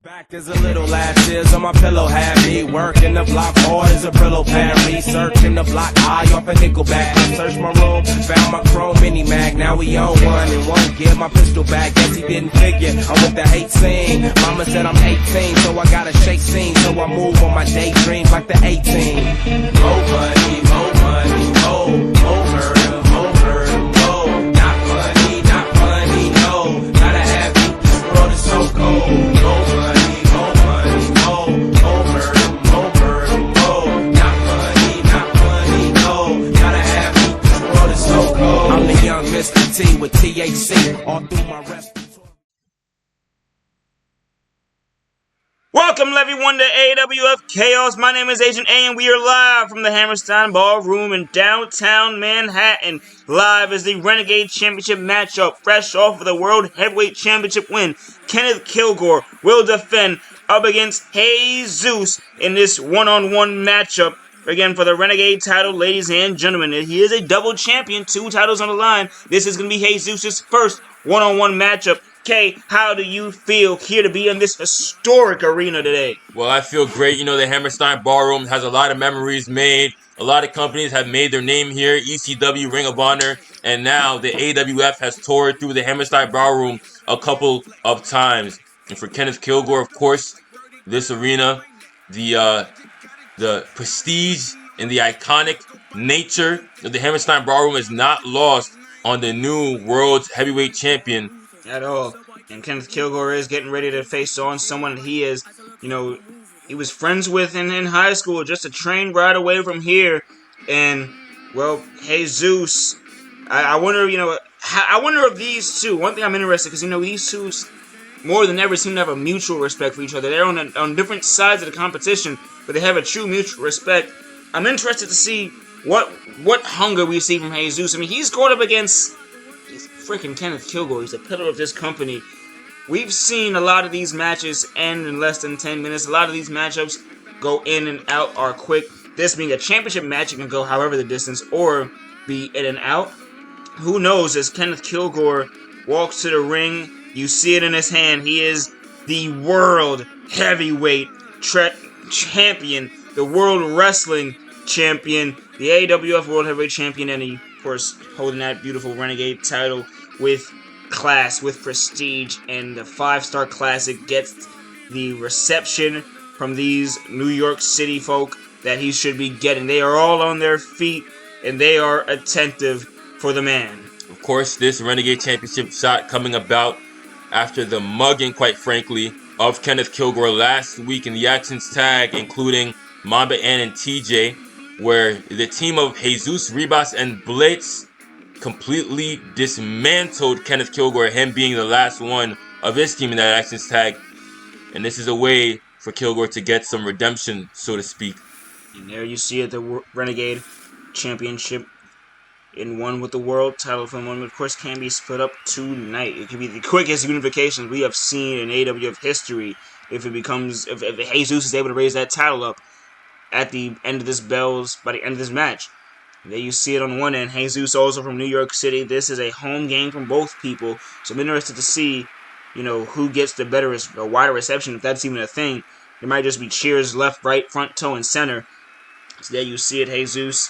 Back there's a little last years on my pillow had me working the block hard as a Brillo pad, researching the block high off a nickel bag. Searched my room, found my chrome mini mag. Now we own one and won't give my pistol back. Guess he didn't figure I'm with the hate scene. Mama said I'm 18, so I gotta shake scene. So I move on my daydreams like the 18. More money, more money, more murder, more murder, more. Not funny, no. Gotta have you. This world is so cold. Mr. T with THC all through my respiratory. Welcome everyone to AWF Chaos. My name is Agent A and we are live from the Hammerstein Ballroom in downtown Manhattan. Live is the Renegade Championship matchup, fresh off of the World Heavyweight Championship win. Kenneth Killgore will defend up against Jesus in this one-on-one matchup. Again, for the Renegade title, ladies and gentlemen, he is a double champion, 2 titles on the line. This is going to be Jesus' first one-on-one matchup. Kay, how do you feel here to be in this historic arena today? Well, I feel great. You know, the Hammerstein Ballroom has a lot of memories made. A lot of companies have made their name here, ECW, Ring of Honor, and now the AWF has toured through the Hammerstein Ballroom a couple of times. And for Kenneth Killgore, of course, this arena, the prestige and the iconic nature of the Hammerstein Ballroom is not lost on the new World's Heavyweight Champion. At all. And Kenneth Killgore is getting ready to face on someone he is, he was friends with in high school, just a train ride away from here. And, well, Jesus, I wonder, I wonder if these two, one thing I'm interested, because, these two more than ever seem to have a mutual respect for each other. They're on different sides of the competition, but they have a true mutual respect. I'm interested to see what hunger we see from Jesus. I mean, he's going up against freaking Kenneth Killgore. He's a pillar of this company. We've seen a lot of these matches end in less than 10 minutes. A lot of these matchups go in and out are quick. This being a championship match, it can go however the distance or be in and out. Who knows, as Kenneth Killgore walks to the ring, you see it in his hand. He is the World Heavyweight Champion, the World Wrestling Champion, the AWF World Heavyweight Champion, and he, of course, holding that beautiful Renegade title with class, with prestige, and the 5-star classic gets the reception from these New York City folk that he should be getting. They are all on their feet, and they are attentive for the man. Of course, this Renegade Championship shot coming about after the mugging, quite frankly, of Kenneth Killgore last week in the Actions tag, including Mamba Ann and TJ, where the team of Jesus, Ribas, and Blitz completely dismantled Kenneth Killgore, him being the last one of his team in that Actions tag. And this is a way for Killgore to get some redemption, so to speak. And there you see it, the Renegade Championship in one with the world title from one, of course, can be split up tonight. It could be the quickest unification we have seen in AWF history if Jesus is able to raise that title up at the end of this by the end of this match. There you see it on one end. Jesus also from New York City. This is a home game from both people, so I'm interested to see, who gets the wider reception, if that's even a thing. It might just be cheers left, right, front, toe, and center. So there you see it. Jesus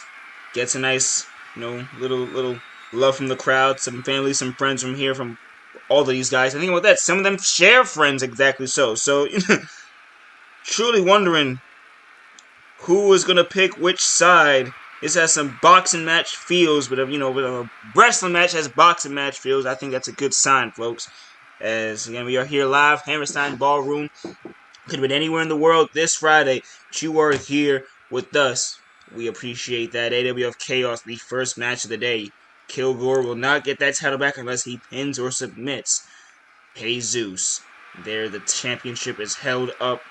gets a nice, little love from the crowd, some family, some friends from here, from all of these guys. And think about that, some of them share friends exactly so. So, truly wondering who is going to pick which side. This has some boxing match feels, but with a wrestling match has boxing match feels. I think that's a good sign, folks. As again, we are here live, Hammerstein Ballroom. Could have been anywhere in the world this Friday, but you are here with us. We appreciate that. AWF Chaos, the first match of the day. Killgore will not get that title back unless he pins or submits Jesus. There, the championship is held up.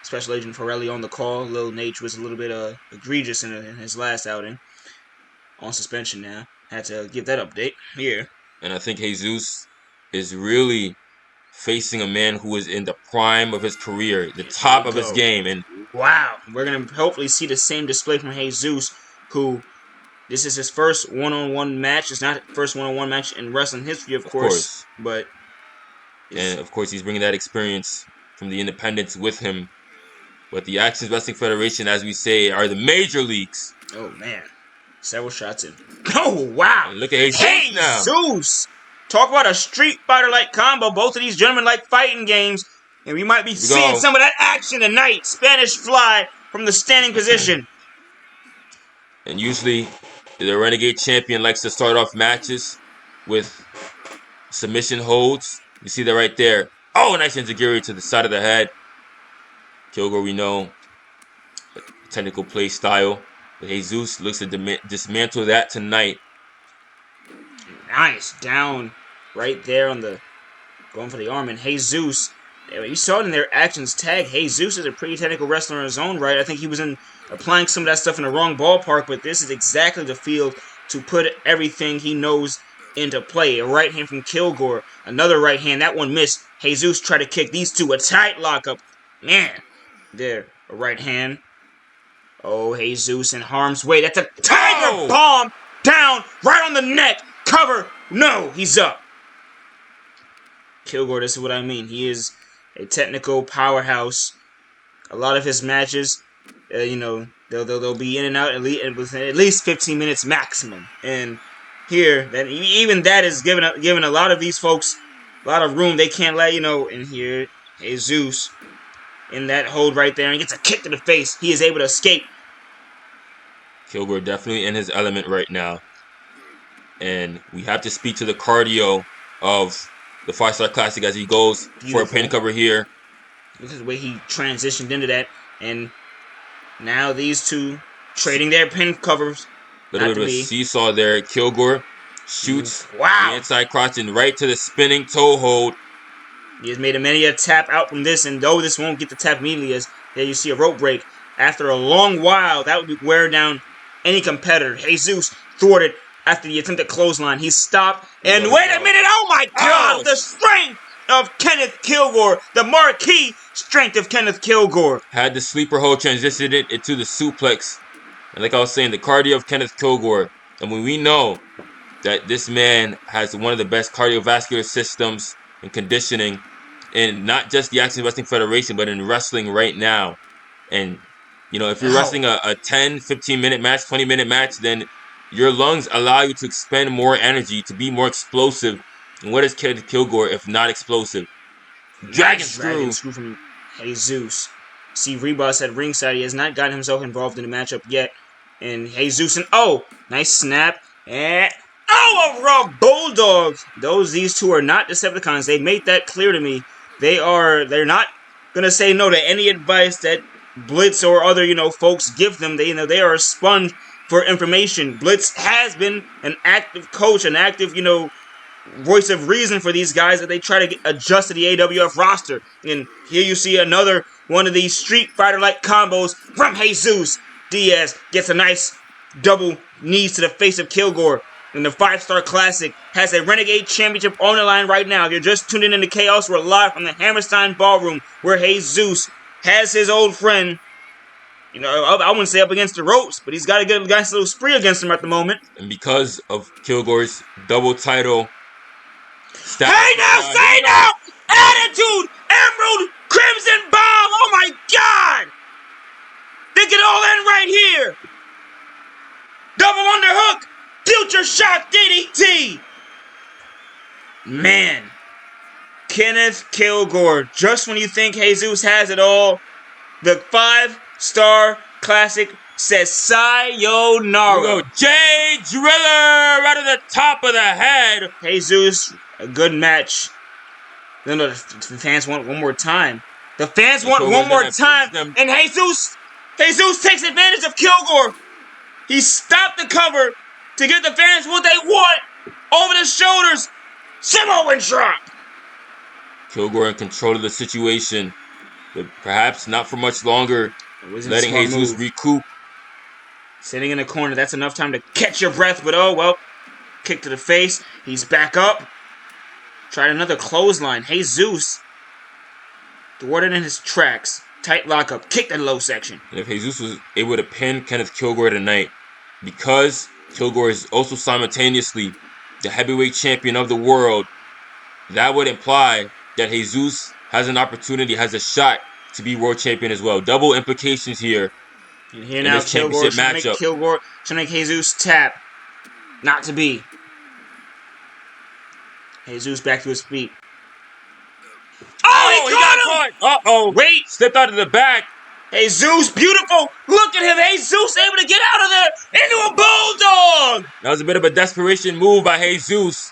Special Agent Forelli on the call. Lil Nate was a little bit egregious in his last outing. On suspension now. Had to give that update here. And I think Jesus is really facing a man who is in the prime of his career, the top of his game. And wow, we're going to hopefully see the same display from Jesus, who this is his first one-on-one match. It's not his first one-on-one match in wrestling history, of course. But and, of course, he's bringing that experience from the independents with him. But the Action Wrestling Federation, as we say, are the major leagues. Oh, man. Several shots in. Oh, wow. And look at Jesus now. Jesus! Talk about a Street Fighter-like combo. Both of these gentlemen like fighting games. And we might be seeing some of that action tonight. Spanish Fly from the standing position. And usually, the Renegade Champion likes to start off matches with submission holds. You see that right there. Oh, nice enziguri to the side of the head. Killgore, we know, technical play style. But Jesus looks to dismantle that tonight. Nice. Down right there on the... Going for the arm. And Jesus... You saw it in their actions tag. Jesus is a pretty technical wrestler in his own right. I think he was applying some of that stuff in the wrong ballpark, but this is exactly the field to put everything he knows into play. A right hand from Killgore. Another right hand. That one missed. Jesus tried to kick these two. A tight lockup. Man. There. A right hand. Oh, Jesus in harm's way. That's a tiger bomb. Down. Right on the neck. Cover. No. He's up. Killgore, this is what I mean. He is a technical powerhouse. A lot of his matches, they'll be in and out within at least 15 minutes maximum. And here, even that is giving a lot of these folks a lot of room. They can't let And here, Jesus in that hold right there and gets a kick to the face. He is able to escape. Killgore definitely in his element right now, and we have to speak to the cardio of the 5-star classic as he goes for a pin cover here. This is the way he transitioned into that. And now these two trading their pin covers. A little bit of a seesaw there. Killgore shoots the inside crotch and right to the spinning toe hold. He has made a tap out from this. And though this won't get the tap immediately, as there you see a rope break. After a long while, that would wear down any competitor. Jesus thwarted after the attempted clothesline. He stopped. And wait a minute. Oh, my God. The strength of Kenneth Killgore. The marquee strength of Kenneth Killgore. Had the sleeper hold, transitioned it into the suplex. And like I was saying, the cardio of Kenneth Killgore. And when we know that this man has one of the best cardiovascular systems and conditioning in not just the Action Wrestling Federation, but in wrestling right now. And, if you're wrestling a 10, 15-minute match, 20-minute match, then your lungs allow you to expend more energy, to be more explosive. And what is Kenneth Killgore if not explosive? Dragon screw from Jesus. See, Rebus at ringside. He has not gotten himself involved in the matchup yet. And Jesus and nice snap. And a raw bulldog. These two are not Decepticons. They made that clear to me. They're not gonna say no to any advice that Blitz or other folks give them. They are a sponge for information. Blitz has been an active coach, an active voice of reason for these guys that they try to adjust to the AWF roster. And here you see another one of these Street Fighter-like combos from Jesus. Diaz gets a nice double knees to the face of Killgore. And the 5-star classic has a Renegade Championship on the line right now. If you're just tuning in to Chaos, we're live from the Hammerstein Ballroom where Jesus has his old friend, I wouldn't say up against the ropes, but he's got a nice little spree against him at the moment. And because of Killgore's double title status. Hey now, say now! Attitude! Emerald Crimson Bomb! Oh my God! They get all in right here! Double underhook! Future Shock DDT! Man. Kenneth Killgore. Just when you think Jesus has it all, the 5-star classic says sayonara. We go Jay Driller right at the top of the head. Jesus, a good match. No, the fans want one more time. The fans want one more time. And Jesus takes advantage of Killgore. He stopped the cover to get the fans what they want. Over the shoulders. Samoan drop. Killgore in control of the situation. But perhaps not for much longer. Letting Jesus recoup. Sitting in the corner. That's enough time to catch your breath. But kick to the face. He's back up. Tried another clothesline. Jesus thwarted in his tracks. Tight lockup. Kick the low section. And if Jesus was able to pin Kenneth Killgore tonight, because Killgore is also simultaneously the heavyweight champion of the world, that would imply that Jesus has an opportunity, has a shot to be world champion as well. Double implications here And here in now, this championship matchup. Killgore trying to make Jesus tap. Not to be. Jesus back to his feet. Oh, he got him! Uh-oh. Wait. Stepped out of the back. Jesus, beautiful! Look at him! Jesus able to get out of there into a bulldog! That was a bit of a desperation move by Jesus,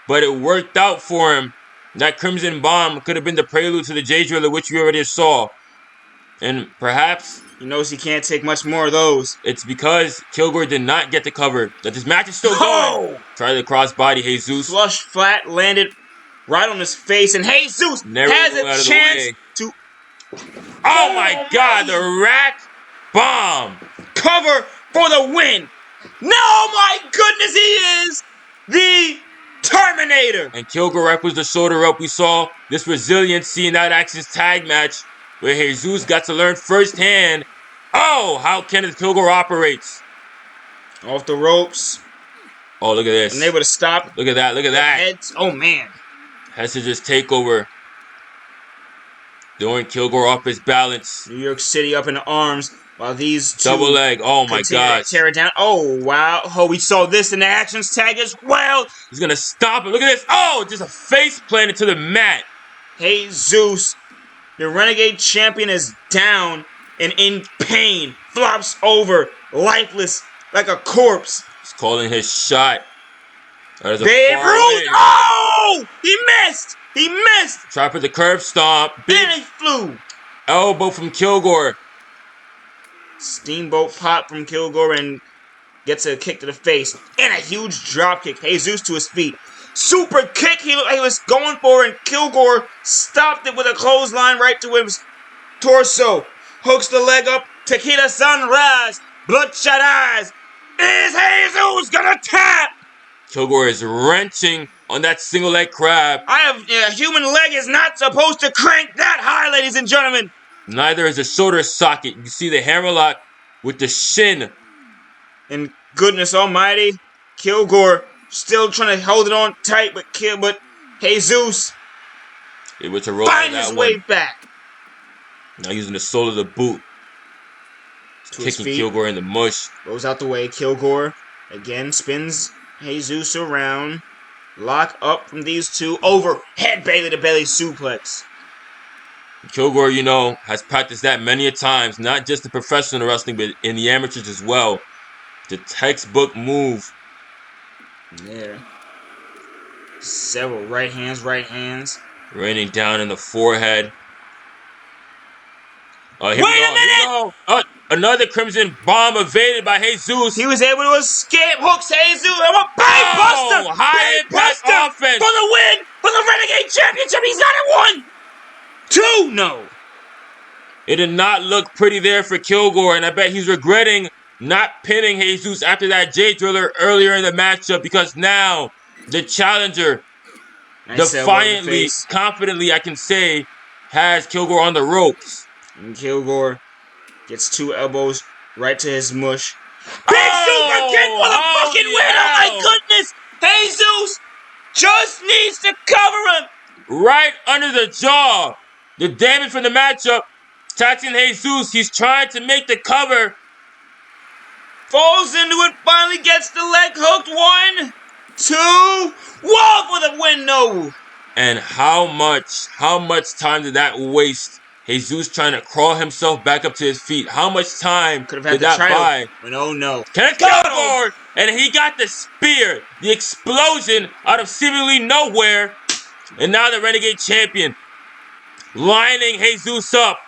but it worked out for him. That Crimson Bomb could have been the prelude to the J Driller, which we already saw. And perhaps he knows he can't take much more of those. It's because Killgore did not get the cover. That this match is still going. Try the crossbody, Jesus. Flush flat landed right on his face, and Jesus has a chance to. Oh my God! The rack bomb cover for the win. No, my goodness, he is the Terminator. And Killgore was the shoulder up. We saw this resiliency in that Axis tag match where Jesus got to learn firsthand how Kenneth Killgore operates. Off the ropes. Oh, look at this. And able to stop. Look at that. Look at that. Heads. Oh, man. Hessage's takeover. Throwing Killgore off his balance. New York City up in arms while these two double leg. Oh my God. Tear it down. Oh, wow. Oh, we saw this in the actions tag as well. He's going to stop it. Look at this. Oh, just a face planted to the mat. Jesus, the Renegade Champion, is down and in pain. Flops over, lifeless, like a corpse. He's calling his shot. Babe Ruth. Oh! He missed! He missed! Try for the curb stomp. Then he flew. Elbow from Killgore. Steamboat pop from Killgore and gets a kick to the face. And a huge drop kick. Jesus to his feet. Super kick he was going for, and Killgore stopped it with a clothesline right to his torso. Hooks the leg up. Tequila Sunrise. Bloodshot eyes. Is Jesus gonna tap? Killgore is wrenching on that single leg crab. A human leg is not supposed to crank that high, ladies and gentlemen. Neither is a shoulder socket. You see the hammerlock with the shin. And goodness almighty, Killgore still trying to hold it on tight, but Jesus able to roll find his way back. Now using the sole of the boot. Kicking Killgore in the mush. Goes out the way. Killgore again spins Jesus around. Lock up from these two. Overhead belly to belly suplex. Killgore, has practiced that many a times. Not just the professional wrestling, but in the amateurs as well. The textbook move. There. Several right hands. Raining down in the forehead. Wait a minute! Another Crimson Bomb evaded by Jesus. He was able to escape. Hooks Jesus. And a Buster! High impact offense. For the win! For the Renegade Championship! He's got it 1! 2! No. It did not look pretty there for Killgore, and I bet he's regretting not pinning Jesus after that J-Driller earlier in the matchup, because now the challenger defiantly, confidently, I can say, has Killgore on the ropes. And Killgore gets 2 elbows right to his mush. Big super kick for the fucking win! Oh my goodness! Jesus just needs to cover him! Right under the jaw. The damage from the matchup. Taxing Jesus. He's trying to make the cover. Falls into it, finally gets the leg hooked. 1, 2, wall for the win, no! And how much time did that waste? Jesus trying to crawl himself back up to his feet. How much time did that buy? But oh no. Kenneth Killgore! And he got the spear. The explosion out of seemingly nowhere. And now the Renegade Champion lining Jesus up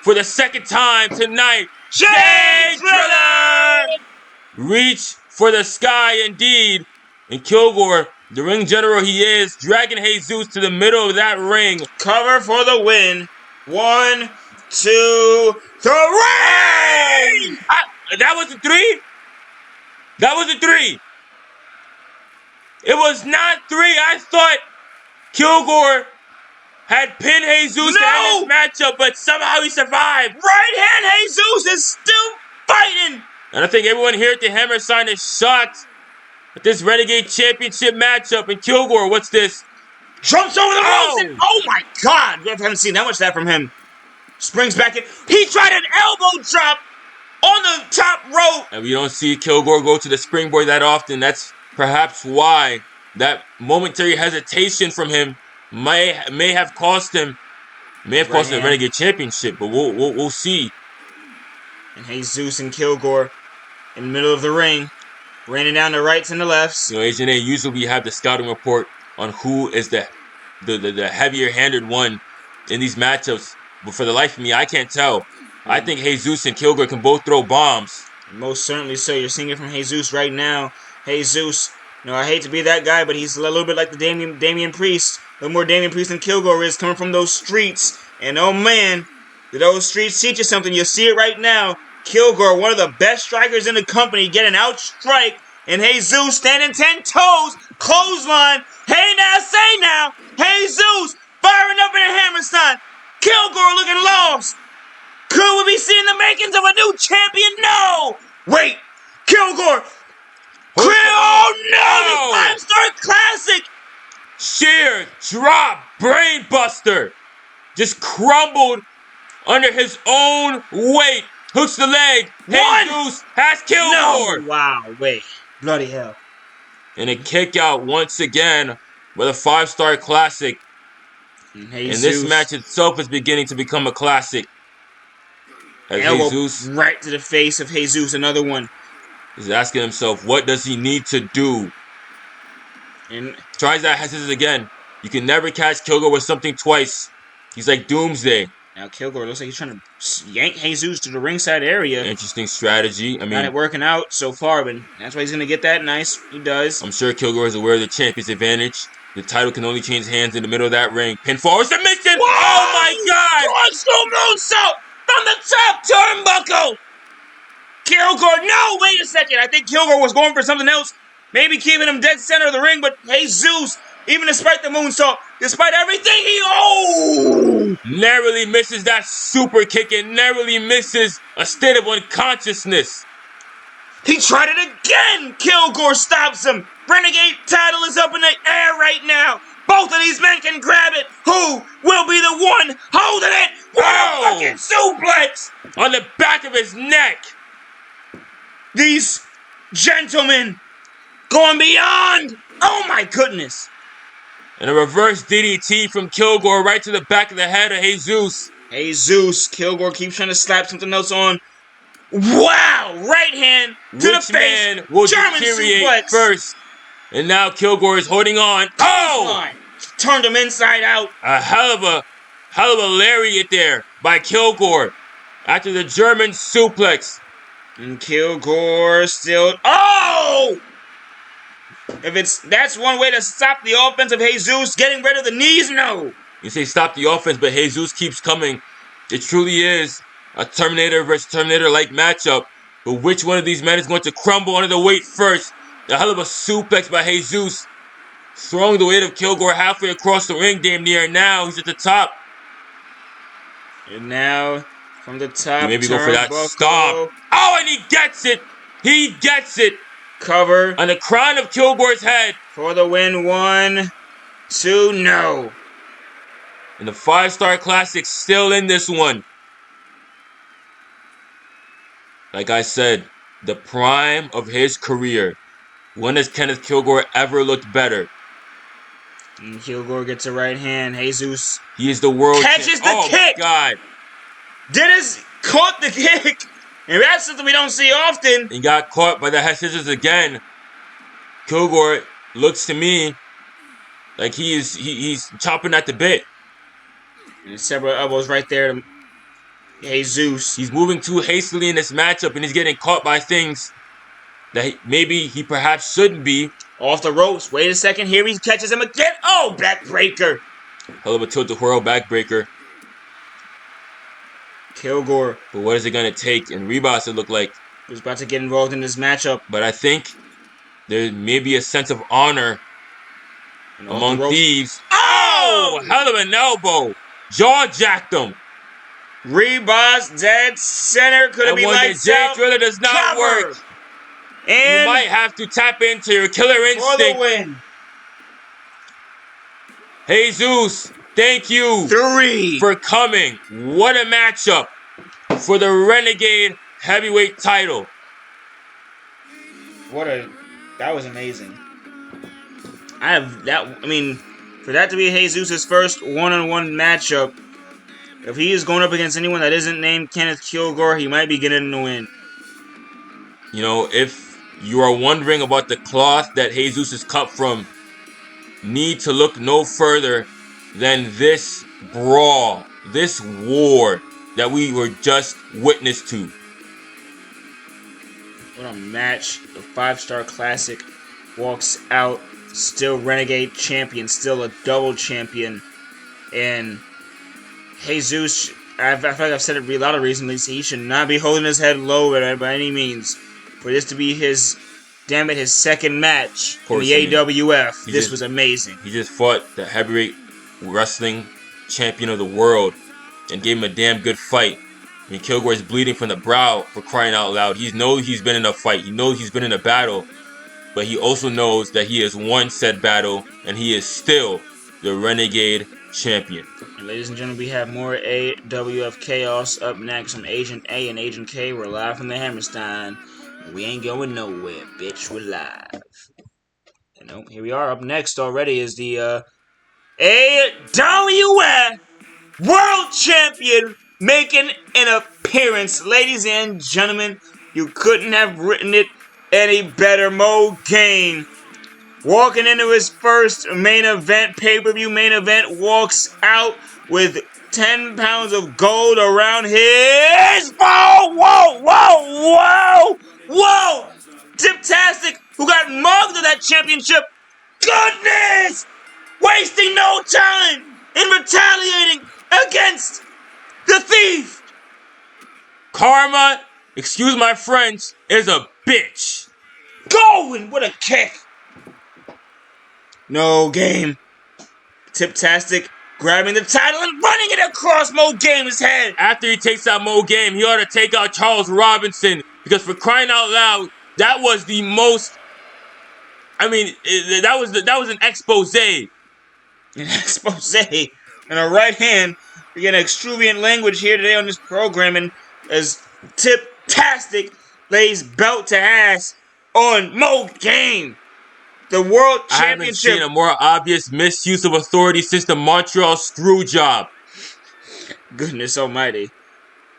for the second time tonight. J-Driller! Reach for the sky indeed. And Killgore, the ring general he is, dragging Jesus to the middle of that ring. Cover for the win. 1, 2, 3! That was a 3? That was a 3. It was not 3. I thought Killgore had pinned Jesus to end this matchup, but somehow he survived. Right hand Jesus is still fighting. And I think everyone here at the Hammer Sign is shocked at this Renegade Championship matchup. And Killgore, what's this? Jumps over the ropes and Oh! oh my God! We haven't seen that much of that from him. Springs back in. He tried an elbow drop on the top rope. And we don't see Killgore go to the springboard that often. That's perhaps why that momentary hesitation from him may have cost him Right the hand. Renegade Championship. But we'll see. And Jesus and Killgore in the middle of the ring, raining down the rights and the lefts. You know, Agent A, usually we have the scouting report on who is the heavier-handed one in these matchups. But for the life of me, I can't tell. I think Jesus and Killgore can both throw bombs. Most certainly so. You're seeing it from Jesus right now. Jesus, I hate to be that guy, but he's a little bit like the Damian Priest. A little more Damian Priest than Killgore is, coming from those streets. And oh man, did those streets teach you something? You see it right now. Killgore, one of the best strikers in the company, getting outstrike. And Jesus standing 10 toes. Clothesline. Hey now, say now. Jesus firing up in a Hammerstein. Killgore looking lost. Could we be seeing the makings of a new champion? No! Wait! Killgore! Oh no! The 5-star classic! Sheer drop brainbuster. Just crumbled under his own weight. Hooks the leg. Jesus has Killgore. No! Wow, wait. Bloody hell. And a kick out once again with a 5-star classic. And this match itself is beginning to become a classic. As elbow Jesus right to the face of Jesus, another one. He's asking himself, what does he need to do? And tries that scissors again. You can never catch Killgore with something twice. He's like Doomsday. Now Killgore looks like he's trying to yank Jesus to the ringside area. Interesting strategy. I mean, not it working out so far, but that's why he's gonna get that nice. He does. I'm sure Killgore is aware of the champion's advantage. The title can only change hands in the middle of that ring. Pinfall submission. Whoa! Oh my God! Moonsault from the top turnbuckle. Killgore, no! Wait a second. I think Killgore was going for something else. Maybe keeping him dead center of the ring, but Jesus, even despite the moonsault, despite everything, narrowly misses that super kick and narrowly misses a state of unconsciousness. He tried it again. Killgore stops him. Renegade title is up in the air right now. Both of these men can grab it. Who will be the one holding it? What a fucking suplex! On the back of his neck. These gentlemen going beyond. Oh my goodness. And a reverse DDT from Killgore right to the back of the head of Jesus. Killgore keeps trying to slap something else on. Wow! Right hand to the face. Man will German deteriorate suplex first. And now Killgore is holding on. Oh! Turned him inside out. A hell of a lariat there by Killgore after the German suplex. And Killgore still. Oh! That's one way to stop the offense of Jesus, getting rid of the knees, no. You say stop the offense, but Jesus keeps coming. It truly is a Terminator versus Terminator-like matchup. But which one of these men is going to crumble under the weight first? A hell of a suplex by Jesus. Throwing the weight of Killgore halfway across the ring, damn near. Now he's at the top. And now, from the top, maybe go for that stomp. Oh, and he gets it. He gets it. Cover. On the crown of Killgore's head. For the win. 1, 2, no. And the 5-star classic still in this one. Like I said, the prime of his career. When has Kenneth Killgore ever looked better? And Killgore gets a right hand. Jesus. He is the world catches the kick. Oh, God. Dennis caught the kick. And that's something we don't see often. He got caught by the head scissors again. Killgore looks to me like he's chopping at the bit. And several elbows right there to Jesus. He's moving too hastily in this matchup, and he's getting caught by things that maybe he perhaps shouldn't be. Off the ropes. Wait a second. Here he catches him again. Oh, backbreaker. Hell of a tilt-a-whirl backbreaker. Killgore. But what is it going to take? And Rebos, it looked like He's about to get involved in this matchup. But I think there may be a sense of honor among thieves. Oh! Hell of an elbow. Jaw jacked him. Rebos dead center. Could it be lights out? Driller does not work. And you might have to tap into your killer instinct. For the win. Jesus, thank you 3. for coming. What a matchup for the Renegade Heavyweight title. That was amazing. I mean, for that to be Jesus' first one-on-one matchup, if he is going up against anyone that isn't named Kenneth Killgore, he might be getting the win. You know, if you are wondering about the cloth that Jesus is cut from, need to look no further than this brawl, this war that we were just witness to. What a match. The 5-star classic walks out, still Renegade champion, still a double champion. And Jesus, I feel like I've said it a lot of recently, he should not be holding his head low by any means. For this to be his second match in the AWF, this was amazing. He just fought the heavyweight wrestling champion of the world and gave him a damn good fight. I mean, Killgore is bleeding from the brow, for crying out loud. He knows he's been in a fight. He knows he's been in a battle. But he also knows that he has won said battle, and he is still the Renegade champion. And ladies and gentlemen, we have more AWF Chaos up next from Agent A and Agent K. We're live from the Hammerstein. We ain't going nowhere, bitch. We're live. And here we are. Up next already is the AWF World Champion making an appearance. Ladies and gentlemen, you couldn't have written it any better. Mo Game, walking into his first main event, pay-per-view main event, walks out with 10 pounds of gold around his... Whoa! Tiptastic, who got mugged of that championship. Goodness! Wasting no time in retaliating against the thief. Karma, excuse my French, is a bitch. Going with a kick. No Game. Tiptastic grabbing the title and running it across Mo Game's head. After he takes out Mo Game, he ought to take out Charles Robinson, because for crying out loud, that was the most... I mean, that was an expose. An expose. And a right hand. We get extravagant language here today on this programming as Tiptastic lays belt to ass on Mo Game. The World Championship. I haven't seen a more obvious misuse of authority since the Montreal screw job. Goodness almighty.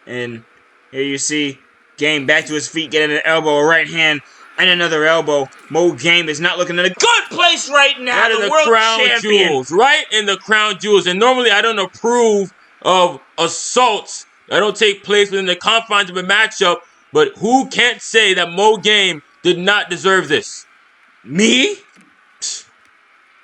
And here you see Game back to his feet, getting an elbow, a right hand, and another elbow. Mo Game is not looking in a good place right now. Right in the crown jewels. Right in the crown jewels. And normally I don't approve of assaults that don't take place within the confines of a matchup, but who can't say that Mo Game did not deserve this? Me?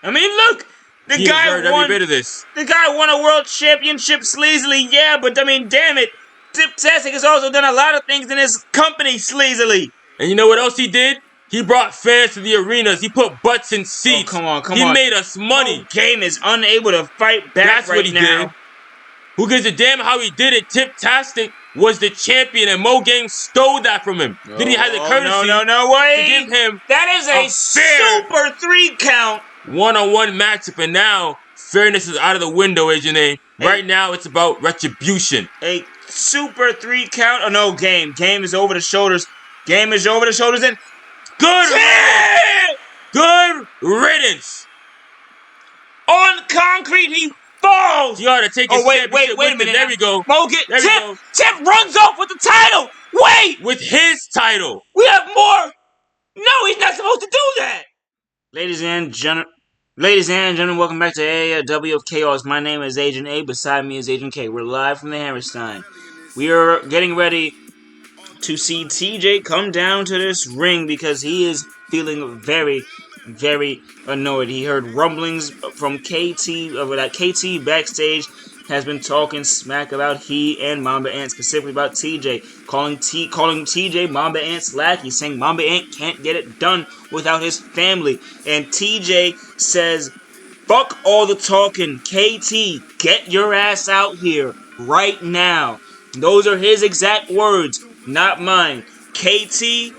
I mean, look, the guy won every bit of this. The guy won a world championship sleazily, yeah, but I mean, damn it, Tiptastic has also done a lot of things in his company sleazily. And you know what else he did? He brought fans to the arenas. He put butts in seats. Oh, come on. He made us money. Mo Game is unable to fight back. That's right what he now. did. Who gives a damn how he did it? Tiptastic was the champion, and Mo Game stole that from him. Then he had the courtesy wait. to give him that is a super 3 count. One-on-one matchup, and now fairness is out of the window, Agent A. Right now, it's about retribution. A super 3 count. Oh, no, Game. Game is over the shoulders. Game is over the shoulders, and good riddance. On concrete, he falls. You ought to take his championship wait a minute. There we go. Tip runs off with the title. Wait. With his title. We have more. No, he's not supposed to do that. Ladies and gentlemen, welcome back to AWF of Chaos. My name is Agent A. Beside me is Agent K. We're live from the Hammerstein. We are getting ready to see TJ come down to this ring because he is feeling very, very annoyed. He heard rumblings from KT, that KT backstage has been talking smack about he and Mamba Ant, specifically about TJ, calling TJ Mamba Ant's lackey, saying Mamba Ant can't get it done without his family. And TJ says, fuck all the talking, KT, get your ass out here right now. Those are his exact words, not mine. KT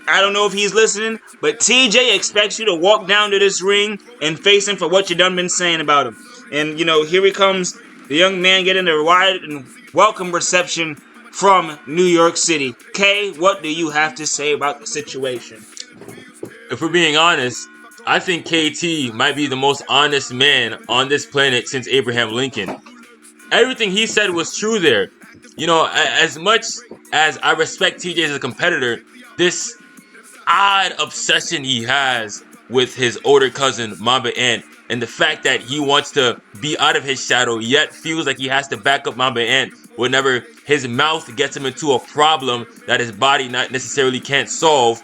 I don't know if he's listening, but TJ expects you to walk down to this ring and face him for what you done been saying about him. And, here he comes, the young man getting a wide and welcome reception from New York City. Kay, what do you have to say about the situation? If we're being honest, I think KT might be the most honest man on this planet since Abraham Lincoln. Everything he said was true there. As much as I respect TJ as a competitor, this odd obsession he has with his older cousin Mamba Ant, and the fact that he wants to be out of his shadow yet feels like he has to back up Mamba Ant whenever his mouth gets him into a problem that his body not necessarily can't solve.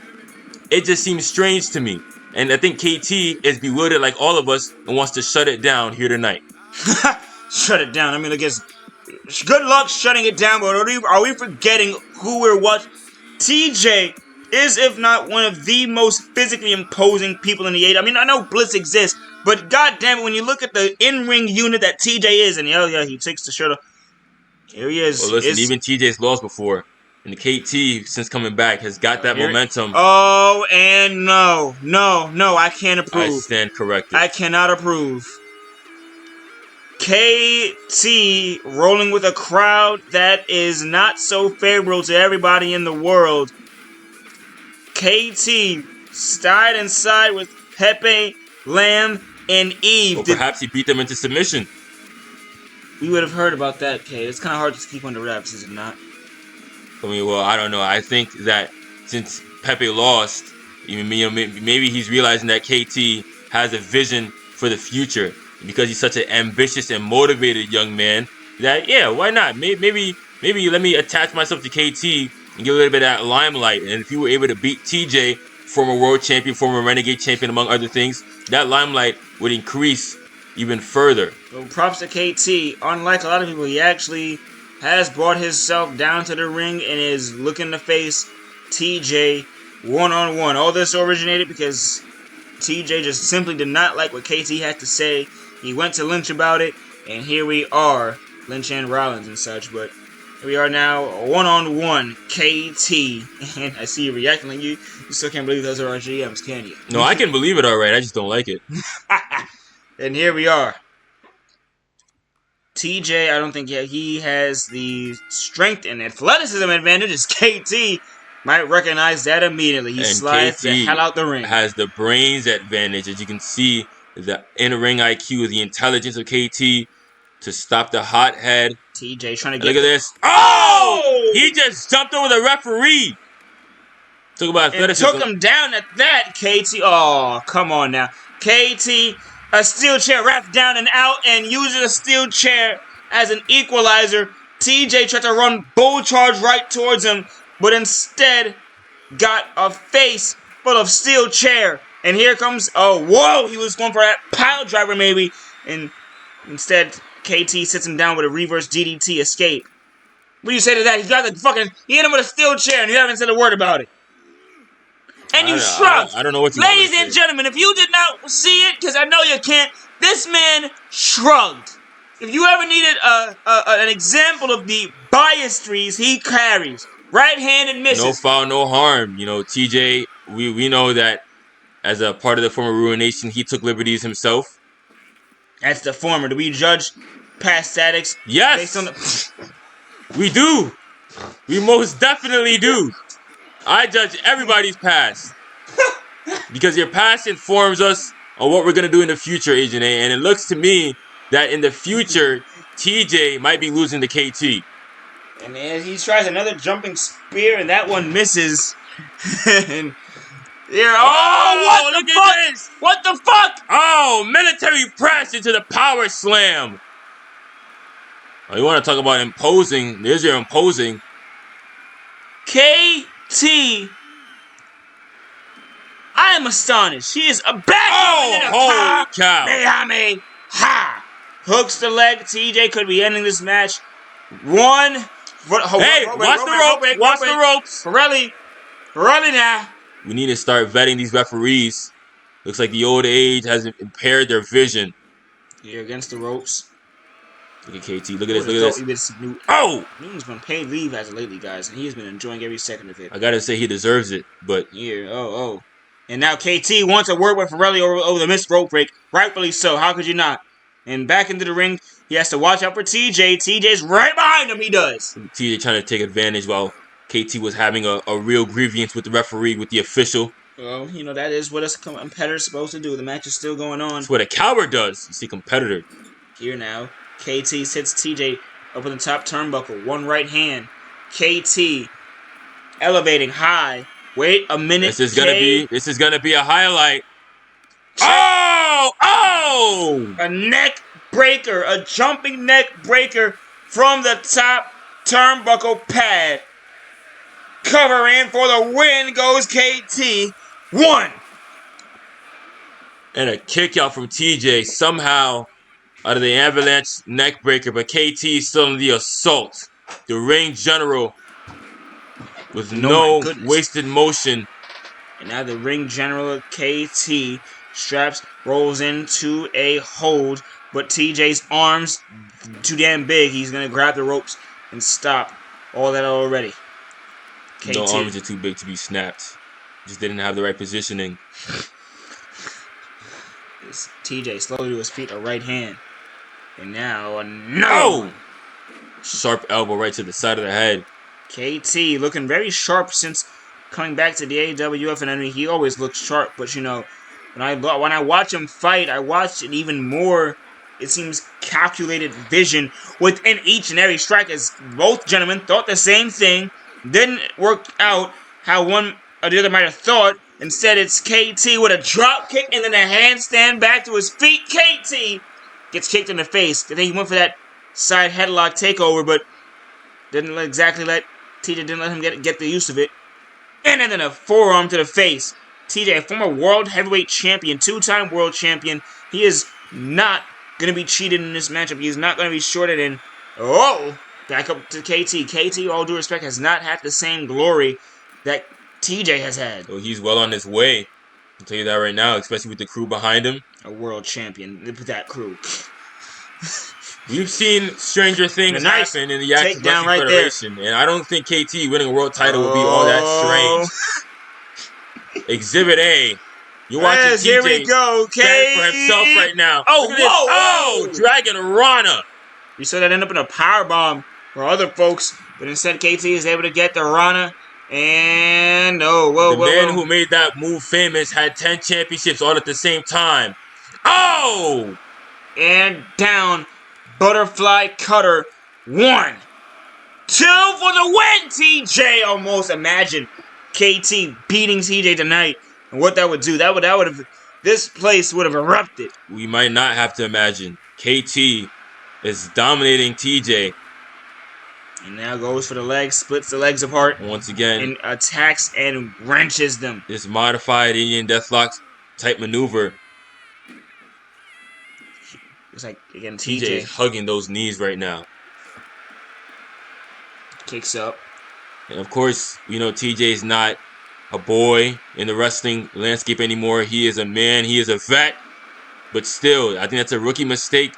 It just seems strange to me. And I think KT is bewildered like all of us and wants to shut it down here tonight. Shut it down. I guess good luck shutting it down, but are we forgetting who we're watching? TJ is, if not one of the most physically imposing people in the 8. I know Bliss exists, but goddamn it, when you look at the in-ring unit that TJ is, and he takes the shirt off. Here he is. Well, listen, even TJ's lost before. And the KT, since coming back, has got that momentum. Oh, and no, I can't approve. I stand corrected. I cannot approve. KT rolling with a crowd that is not so favorable to everybody in the world. KT side and side with Pepe, Lamb, and Eve. Or perhaps he beat them into submission. We would have heard about that, Kay. It's kind of hard to keep under wraps, is it not? I don't know. I think that since Pepe lost, maybe he's realizing that KT has a vision for the future. Because he's such an ambitious and motivated young man, that, why not? Maybe let me attach myself to KT and get a little bit of that limelight. And if you were able to beat TJ, former world champion, former Renegade champion, among other things, that limelight would increase even further. Well, props to KT. Unlike a lot of people, he actually has brought himself down to the ring and is looking to face TJ one-on-one. All this originated because TJ just simply did not like what KT had to say. He went to Lynch about it, and here we are, Lynch and Rollins and such, but here we are now, one-on-one, KT, and I see you reacting like you still can't believe those are our GMs, can you? No, I can believe it alright, I just don't like it. And here we are. TJ, I don't think he has the strength and athleticism advantage as KT might recognize that immediately. He slides the hell out the ring. Has the brains advantage, as you can see, the in-ring IQ, the intelligence of KT to stop the hothead. TJ trying to get... Look at this. Oh! He just jumped over the referee. Talk about athleticism. And took him down at that, KT. Oh, come on now. KT, a steel chair wrapped down and out and using a steel chair as an equalizer. TJ tried to run bull charge right towards him, but instead got a face full of steel chair. And here comes, he was going for that pile driver maybe. And instead, KT sits him down with a reverse DDT escape. What do you say to that? He hit him with a steel chair and you haven't said a word about it. And you shrugged. I don't know what you Ladies and gentlemen, if you did not see it, because I know you can't, this man shrugged. If you ever needed an example of the biastries he carries, right-handed misses. No foul, no harm. TJ, we know that as a part of the former Ruination, he took liberties himself. That's the former. Do we judge past statics? Yes! Based on the... We do. We most definitely do. I judge everybody's past. Because your past informs us on what we're going to do in the future, Agent A. And it looks to me that in the future, TJ might be losing to KT. And then he tries another jumping spear, and that one misses. And here, what the fuck? This. What the fuck? Oh, military press into the power slam. Oh, you want to talk about imposing? There's your imposing. KT. I am astonished. She is a back. Holy cow. Ha! Hooks the leg. TJ could be ending this match. One. Hey, watch the ropes. Pirelli now. We need to start vetting these referees. Looks like the old age has impaired their vision. Here against the ropes. Look at KT. Look at this. Look at this. Oh! Newton's been paid leave as of lately, guys, and he's been enjoying every second of it. I gotta say he deserves it, but here, and now KT wants a word with Ferrelli over the missed rope break. Rightfully so. How could you not? And back into the ring, he has to watch out for TJ. TJ's right behind him. He does. TJ trying to take advantage while KT was having a real grievance with the referee, with the official. Well, that is what a competitor's supposed to do. The match is still going on. That's what a coward does. You see, competitor. Here now, KT sits TJ up in the top turnbuckle. One right hand. KT elevating high. Wait a minute. This is gonna be a highlight. Oh! A neck breaker, a jumping neck breaker from the top turnbuckle pad. Cover in for the win goes KT. 1. And a kick out from TJ somehow out of the avalanche neck breaker, but KT is still in the assault. The ring general with no wasted motion. And now the ring general KT straps rolls into a hold, but TJ's arms too damn big. He's gonna grab the ropes and stop all that already. KT. No, arms are too big to be snapped. Just didn't have the right positioning. TJ slowly to his feet, a right hand. And now another one. Sharp elbow right to the side of the head. KT looking very sharp since coming back to the AWF, and I mean, he always looks sharp, but when I watch him fight, I watch it even more. It seems calculated vision within each and every strike, as both gentlemen thought the same thing. Didn't work out how one or the other might have thought. Instead, it's KT with a drop kick and then a handstand back to his feet. KT gets kicked in the face. I think he went for that side headlock takeover, but TJ didn't let him get the use of it. And then a forearm to the face. TJ, a former world heavyweight champion, 2-time world champion. He is not going to be cheated in this matchup. He is not going to be shorted in. Back up to KT. KT, all due respect, has not had the same glory that TJ has had. Well, he's well on his way. I'll tell you that right now, especially with the crew behind him. A world champion with that crew. We've seen stranger things happen in the Active Wrestling Federation, and I don't think KT winning a world title would be all that strange. Exhibit A. You're watching TJ here we go, stand for himself right now. Dragon Rana. We saw that end up in a powerbomb for other folks, but instead KT is able to get the Rana. And the man who made that move famous had 10 championships all at the same time. And down. Butterfly cutter. 1, 2 for the win. TJ almost. Imagine KT beating TJ tonight, and what that would do. That would have. This place would have erupted. We might not have to imagine. KT is dominating TJ. And now goes for the legs, splits the legs apart. Once again. And attacks and wrenches them. This modified Indian Deathlock type maneuver. Looks like, again, TJ is hugging those knees right now. Kicks up. And of course, TJ is not a boy in the wrestling landscape anymore. He is a man. He is a vet. But still, I think that's a rookie mistake.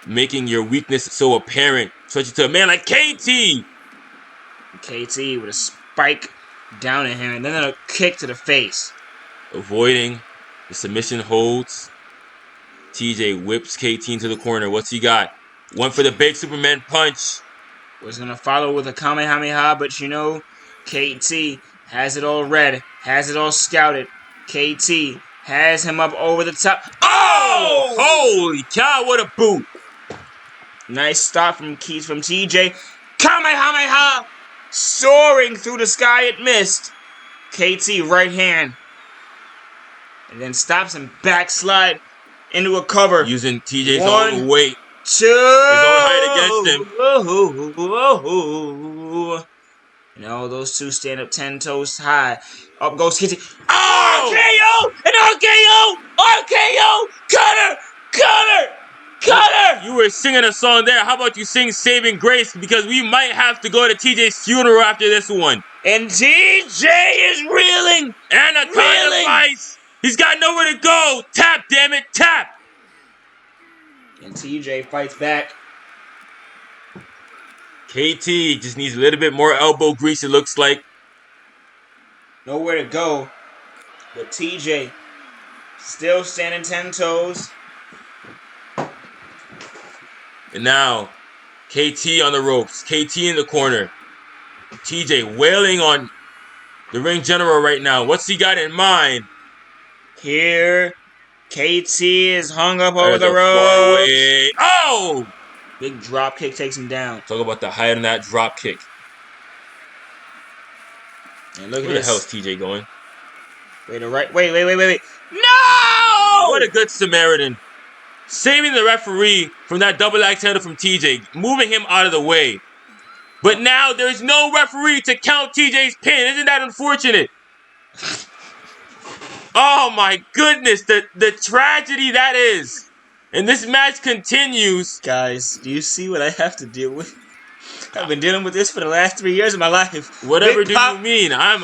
Making your weakness so apparent, especially to a man like KT. KT with a spike down at him, and then a kick to the face. Avoiding the submission holds. TJ whips KT into the corner. What's he got? One for the big Superman punch. Was going to follow with a Kamehameha, but KT has it all read, has it all scouted. KT has him up over the top. Holy cow, what a boot. Nice stop from TJ. Kamehameha! Soaring through the sky, it missed. KT right hand. And then stops and backslide into a cover. Using TJ's own weight. 2. His own height against him. Those two stand up 10 toes high. Up goes KT. RKO! An RKO! Cutter! You were singing a song there. How about you sing Saving Grace? Because we might have to go to TJ's funeral after this one. And TJ is reeling. Anaconda Vice. He's got nowhere to go. Tap, damn it, tap. And TJ fights back. KT just needs a little bit more elbow grease, it looks like. Nowhere to go. But TJ still standing 10 toes. And now, KT on the ropes. KT in the corner. TJ wailing on the ring general right now. What's he got in mind? Here, KT is hung up over There's the a ropes. four-way. Oh! Big drop kick takes him down. Talk about the height on that drop kick. And look at Where this. the hell is TJ going? Wait. No! What a good Samaritan. Saving the referee from that double axe handle from TJ. Moving him out of the way. But now there's no referee to count TJ's pin. Isn't that unfortunate? Oh my goodness. The tragedy that is. And this match continues. Guys, do you see what I have to deal with? I've been dealing with this for the last 3 years of my life. Whatever Big do pop- you mean? I'm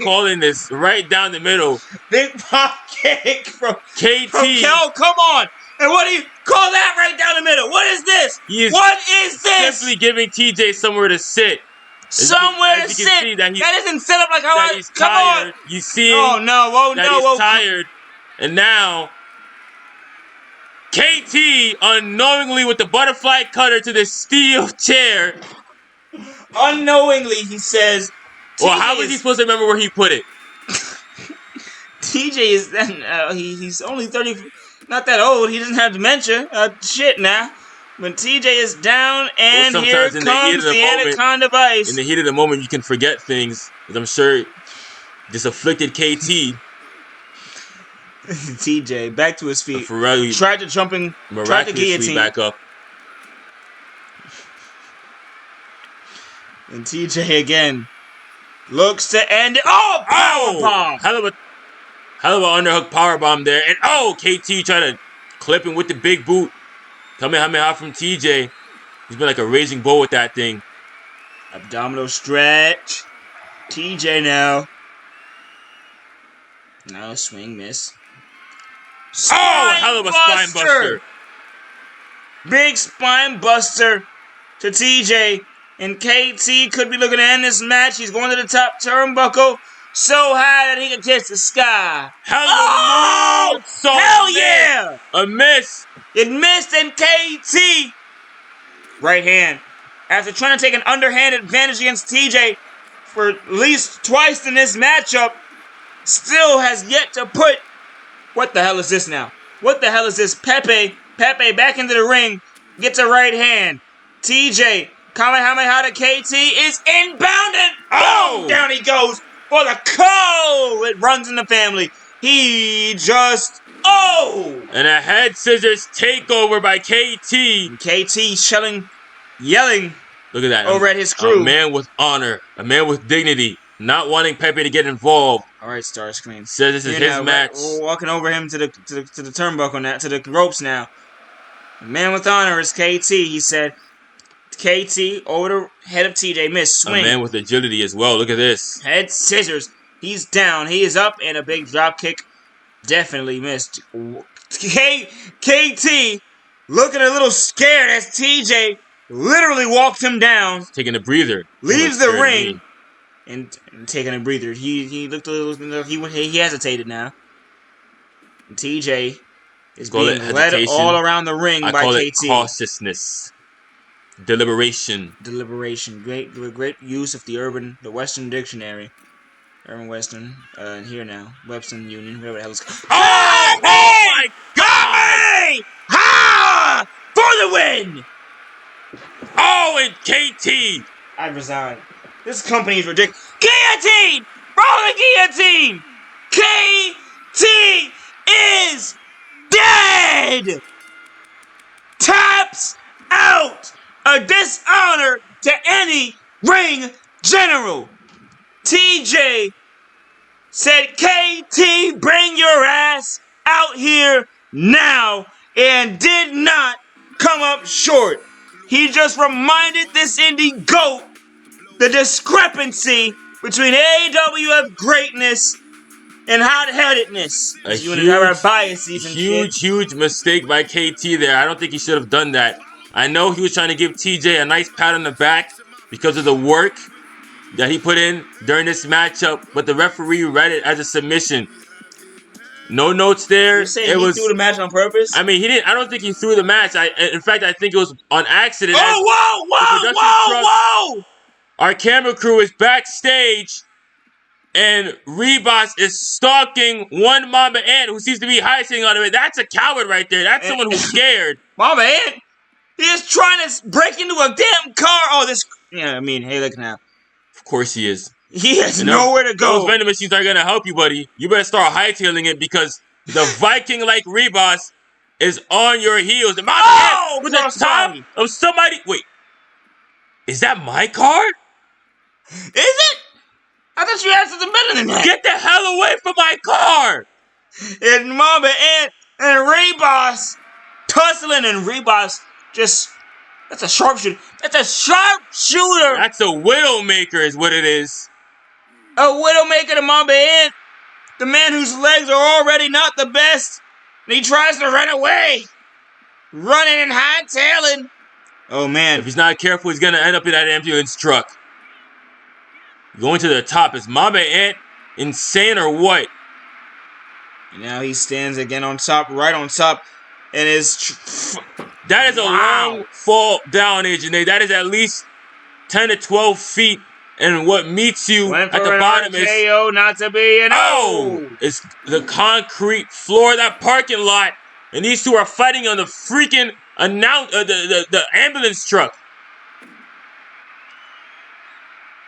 calling this right down the middle. Big pop kick from KT. Kel, come on! And what do you call that right down the middle? What is this? What is this? Simply giving TJ somewhere to sit. Somewhere to as you sit. can see that isn't set up like how that I. he's Come tired. on. You see Oh no! that he's tired. And now KT unknowingly with the butterfly cutter to the steel chair. Unknowingly, he says. Well, how was he supposed to remember where he put it? TJ is he's only 30, not that old. He doesn't have dementia. Shit now. But TJ is down, and here comes the Anaconda Vice. In the heat of the moment, you can forget things. As I'm sure this afflicted KT. TJ back to his feet. Tried to guillotine. Back up. And TJ again looks to end it. Oh, powerbomb! Hell of an underhook powerbomb there. And KT trying to clip him with the big boot. Kamehameha from TJ. He's been like a raging bull with that thing. Abdominal stretch. TJ now. Now swing, miss. Hell of a spine buster. Big spine buster to TJ. And KT could be looking to end this match. He's going to the top turnbuckle so high that he can kiss the sky. Hell yeah! A miss. It missed, and KT. Right hand. After trying to take an underhand advantage against TJ for at least twice in this matchup, still has yet to put... What the hell is this now? What the hell is this? Pepe back into the ring. Gets a right hand. TJ... Kamehameha to KT is inbounded. Down he goes for the It runs in the family. He just and a head scissors takeover by KT. KT yelling. Look at that. Over at his crew. A man with honor. A man with dignity. Not wanting Pepe to get involved. All right, Starscream. Says this is his match. We're walking over him to the turnbuckle now, to the ropes now. A man with honor is KT. He said. KT over the head of TJ. Miss swing. A man with agility as well. Look at this. Head scissors. He's down. He is up, and a big drop kick. Definitely missed. KT looking a little scared as TJ literally walked him down. Taking a breather. Leaves the ring and taking a breather. He looked a little. He hesitated now. And TJ is being led all around the ring by KT. I call it cautiousness. Deliberation. Great use of the Western dictionary. Urban Western. Here now. Webster Union. Whatever the hell it's called. Oh my God! Ha! For the win! And KT! I resign. This company is ridiculous. Guillotine! Roll the guillotine! KT is dead! Taps out! A dishonor to any ring general. TJ said, KT, bring your ass out here now, and did not come up short. He just reminded this indie GOAT the discrepancy between AWF greatness and hot-headedness. Huge mistake by KT there. I don't think he should have done that. I know he was trying to give TJ a nice pat on the back, because of the work that he put in during this matchup, but the referee read it as a submission. No notes there. You're saying he threw the match on purpose? I mean, he didn't. I don't think he threw the match. In fact, I think it was on accident. Whoa! Our camera crew is backstage, and Rebus is stalking one Mamba Ant who seems to be hiding on him. That's a coward right there. That's someone who's scared. Mamba Ant? He is trying to break into a damn car. Oh, this. Yeah, I mean, hey, look now. Of course he is. He has nowhere to go. Those vending machines aren't going to help you, buddy. You better start hightailing it because the Viking-like Rebus is on your heels. The Mamba Ant with the top of somebody. Wait. Is that my car? Is it? I thought you had something better than that. Get the hell away from my car! And Mamba Ant and Rebus tussling, and Rebus just... That's a sharpshooter. That's a sharpshooter! That's a Widowmaker is what it is. A Widowmaker to Mamba Ant. The man whose legs are already not the best. And he tries to run away. Running and hightailing. Oh, man. If he's not careful, he's going to end up in that ambulance truck. Going to the top. Is Mamba Ant insane or what? And now he stands again on top, right on top. And is... That is a long fall down, Agent Nate. That is at least 10 to 12 feet. And what meets you at the bottom is... RKO, not to be an it's the concrete floor of that parking lot. And these two are fighting on the freaking the ambulance truck.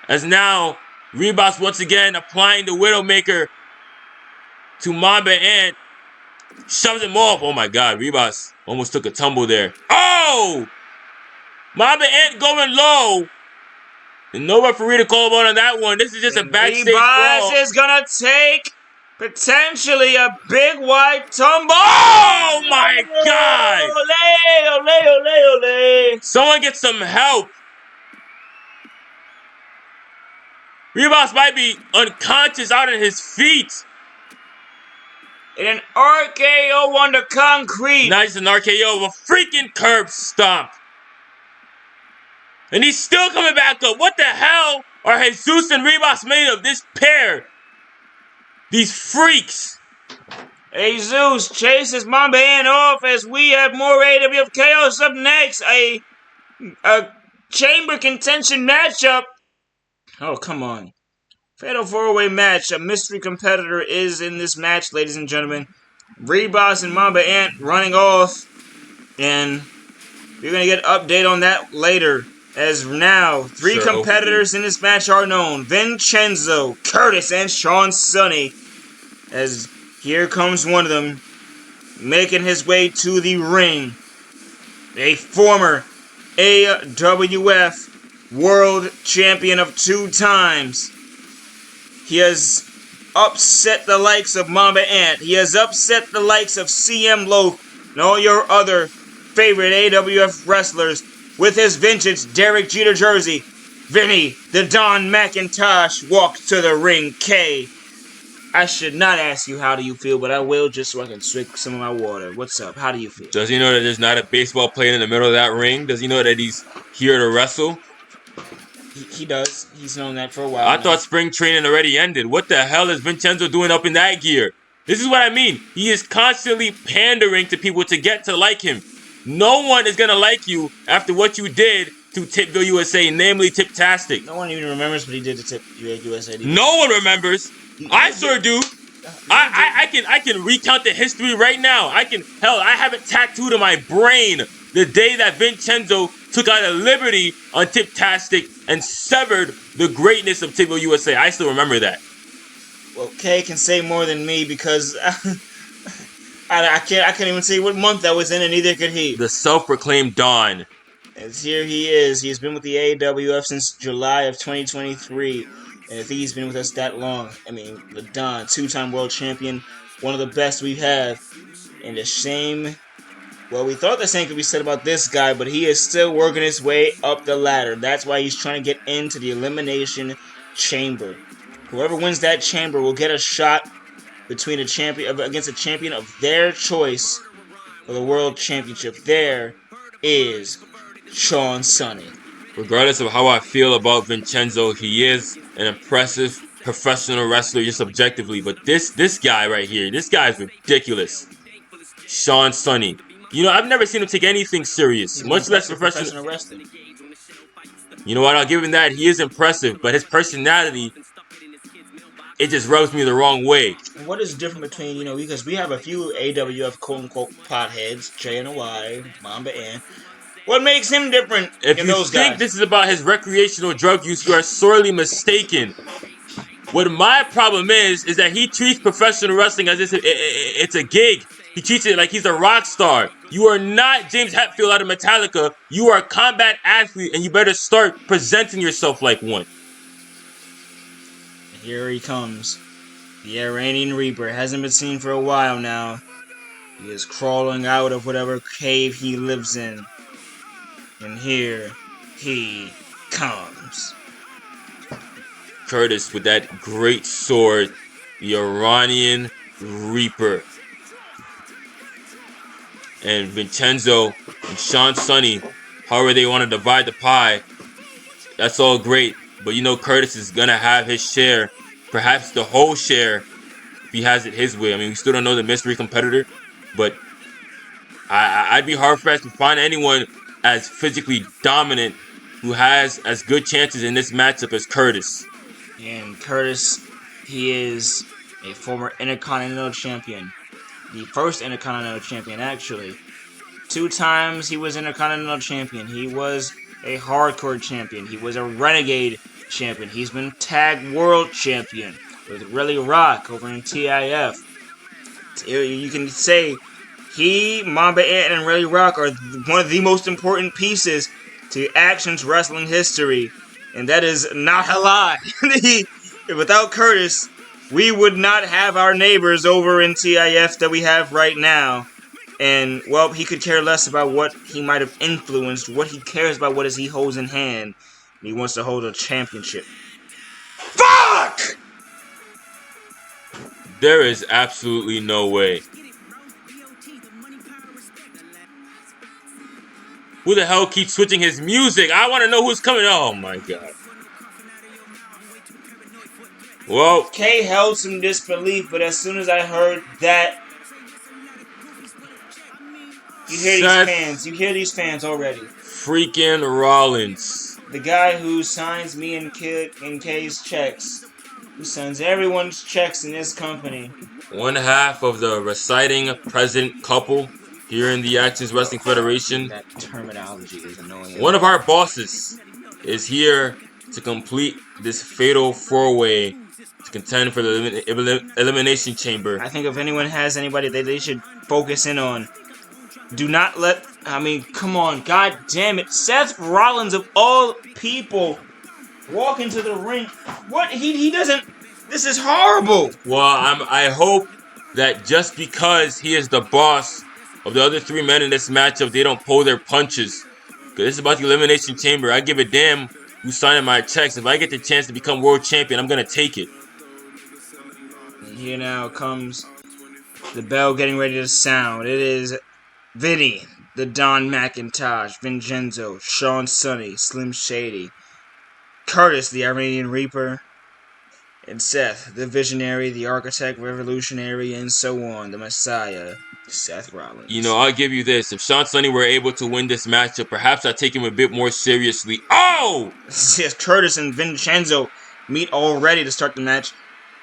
As now, Rebus once again applying the Widowmaker to Mamba Ant. Shoves him off. Oh my god, Rebus almost took a tumble there. Oh! Mamba Ant going low. And no referee to call on that one. This is just a backstage brawl. Rebus is gonna take potentially a big white tumble. Oh my god! Ole. Someone get some help. Rebus might be unconscious out on his feet. In an RKO on the concrete. Not just an RKO, a freaking curb stomp. And he's still coming back up. What the hell are Jesus and Rebus made of? This pair. These freaks. Jesus chases Mamba Ant off as we have more AWF Chaos up next. A chamber contention matchup. Oh, come on. Fatal 4-way match. A mystery competitor is in this match, ladies and gentlemen. Rebus and Mamba Ant running off. And we're going to get an update on that later. As now, three competitors in this match are known. Vincenzo, Curtis, and Shaun Sunny. As here comes one of them, making his way to the ring. A former AWF World Champion of 2 times. He has upset the likes of Mamba Ant. He has upset the likes of CM Loaf and all your other favorite AWF wrestlers with his vintage Derek Jeter jersey. Vinny, the Don McIntosh, walked to the ring. K. I should not ask you how do you feel, but I will just so I can swig some of my water. What's up? How do you feel? Does he know that there's not a baseball player in the middle of that ring? Does he know that he's here to wrestle? He does. He's known that for a while. I thought spring training already ended. What the hell is Vincenzo doing up in that gear? This is what I mean. He is constantly pandering to people to get to like him. No one is going to like you after what you did to Tipville USA, namely Tiptastic. No one even remembers what he did to Tip USA. No one remembers. I sure do. I can recount the history right now. I have it tattooed on my brain the day that Vincenzo took out a liberty on Tiptastic and severed the greatness of Tipville USA. I still remember that. Well, Kay can say more than me because I can't even say what month that was in, and neither could he. The self-proclaimed Don. As here he is. He's been with the AWF since July of 2023. And I think he's been with us that long. I mean, the Don, 2-time world champion, one of the best we have. And the same, well, we thought the same could be said about this guy, but he is still working his way up the ladder. That's why he's trying to get into the Elimination Chamber. Whoever wins that chamber will get a shot between against a champion of their choice for the World Championship. There is Shaun Sunny. Regardless of how I feel about Vincenzo, he is an impressive professional wrestler just objectively. But this guy right here, this guy is ridiculous. Shaun Sonny. You know, I've never seen him take anything serious, He's an much less impressive professional. professional wrestler. You know what? I'll give him that. He is impressive, but his personality, it just rubs me the wrong way. And what is different between, you know, because we have a few AWF quote-unquote potheads, Jay and Y, Mamba and what makes him different If than you those think guys? this is about his recreational drug use, you are sorely mistaken. What my problem is that he treats professional wrestling as if it's a gig. He treats it like he's a rock star. You are not James Hetfield out of Metallica. You are a combat athlete, and you better start presenting yourself like one. Here he comes. The Iranian Reaper hasn't been seen for a while now. He is crawling out of whatever cave he lives in. And here he comes. Curtis with that great sword, the Iranian Reaper. And Vincenzo and Shaun Sonny, however they want to divide the pie, that's all great. But you know Curtis is going to have his share, perhaps the whole share, if he has it his way. I mean, we still don't know the mystery competitor, but I'd be hard-pressed to find anyone as physically dominant who has as good chances in this matchup as Curtis. And Curtis, he is a former Intercontinental Champion. The first Intercontinental Champion, actually. 2 times he was Intercontinental Champion. He was a Hardcore Champion. He was a Renegade Champion. He's been Tag World Champion with Relly Rock over in TIF. You can say he, Mamba Ant, and Relly Rock are one of the most important pieces to Action's wrestling history. And that is not a lie. Without Curtis, we would not have our neighbors over in TIF that we have right now. And, well, he could care less about what he might have influenced. What he cares about, what is he holds in hand. He wants to hold a championship. Fuck! There is absolutely no way. Who the hell keeps switching his music? I want to know who's coming. Oh my god. Well, Kay held some disbelief, but as soon as I heard that, you hear these fans already. Freaking Rollins. The guy who signs me and Kay's checks, who signs everyone's checks in this company. One half of the reciting president couple here in the Actions Wrestling Federation. That terminology is annoying. One of our bosses is here to complete this fatal 4-way to contend for the Elimination Chamber. I think if anyone has anybody that they should focus in on, do not let, I mean, come on, god damn it, Seth Rollins of all people walk into the ring. What? He doesn't, this is horrible. Well, I hope that just because he is the boss of the other 3 men in this matchup, they don't pull their punches. Because this is about the Elimination Chamber. I give a damn who's signing my checks. If I get the chance to become world champion, I'm going to take it. And here now comes the bell getting ready to sound. It is Vinny, the Don McIntosh, Vincenzo, Shaun Sonny, Slim Shady, Curtis, the Iranian Reaper, and Seth, the Visionary, the Architect, Revolutionary, and so on, the Messiah, Seth Rollins. You know, I'll give you this. If Shaun Sonny were able to win this matchup, perhaps I'd take him a bit more seriously. Oh! Yes, Curtis and Vincenzo meet already to start the match.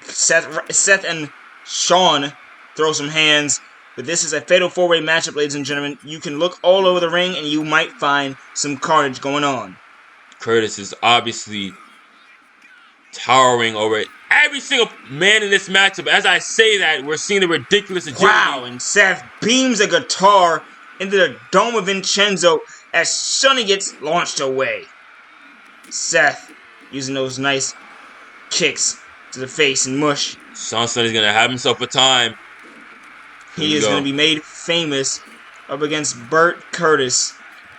Seth and Shaun throw some hands. But this is a fatal 4-way matchup, ladies and gentlemen. You can look all over the ring and you might find some carnage going on. Curtis is obviously towering over every single man in this matchup. As I say that, we're seeing the ridiculous agility. Wow, and Seth beams a guitar into the dome of Vincenzo as Sonny gets launched away. Seth using those nice kicks to the face and mush. Shaun Sonny's going to have himself a time. He is going to be made famous up against Burt Curtis.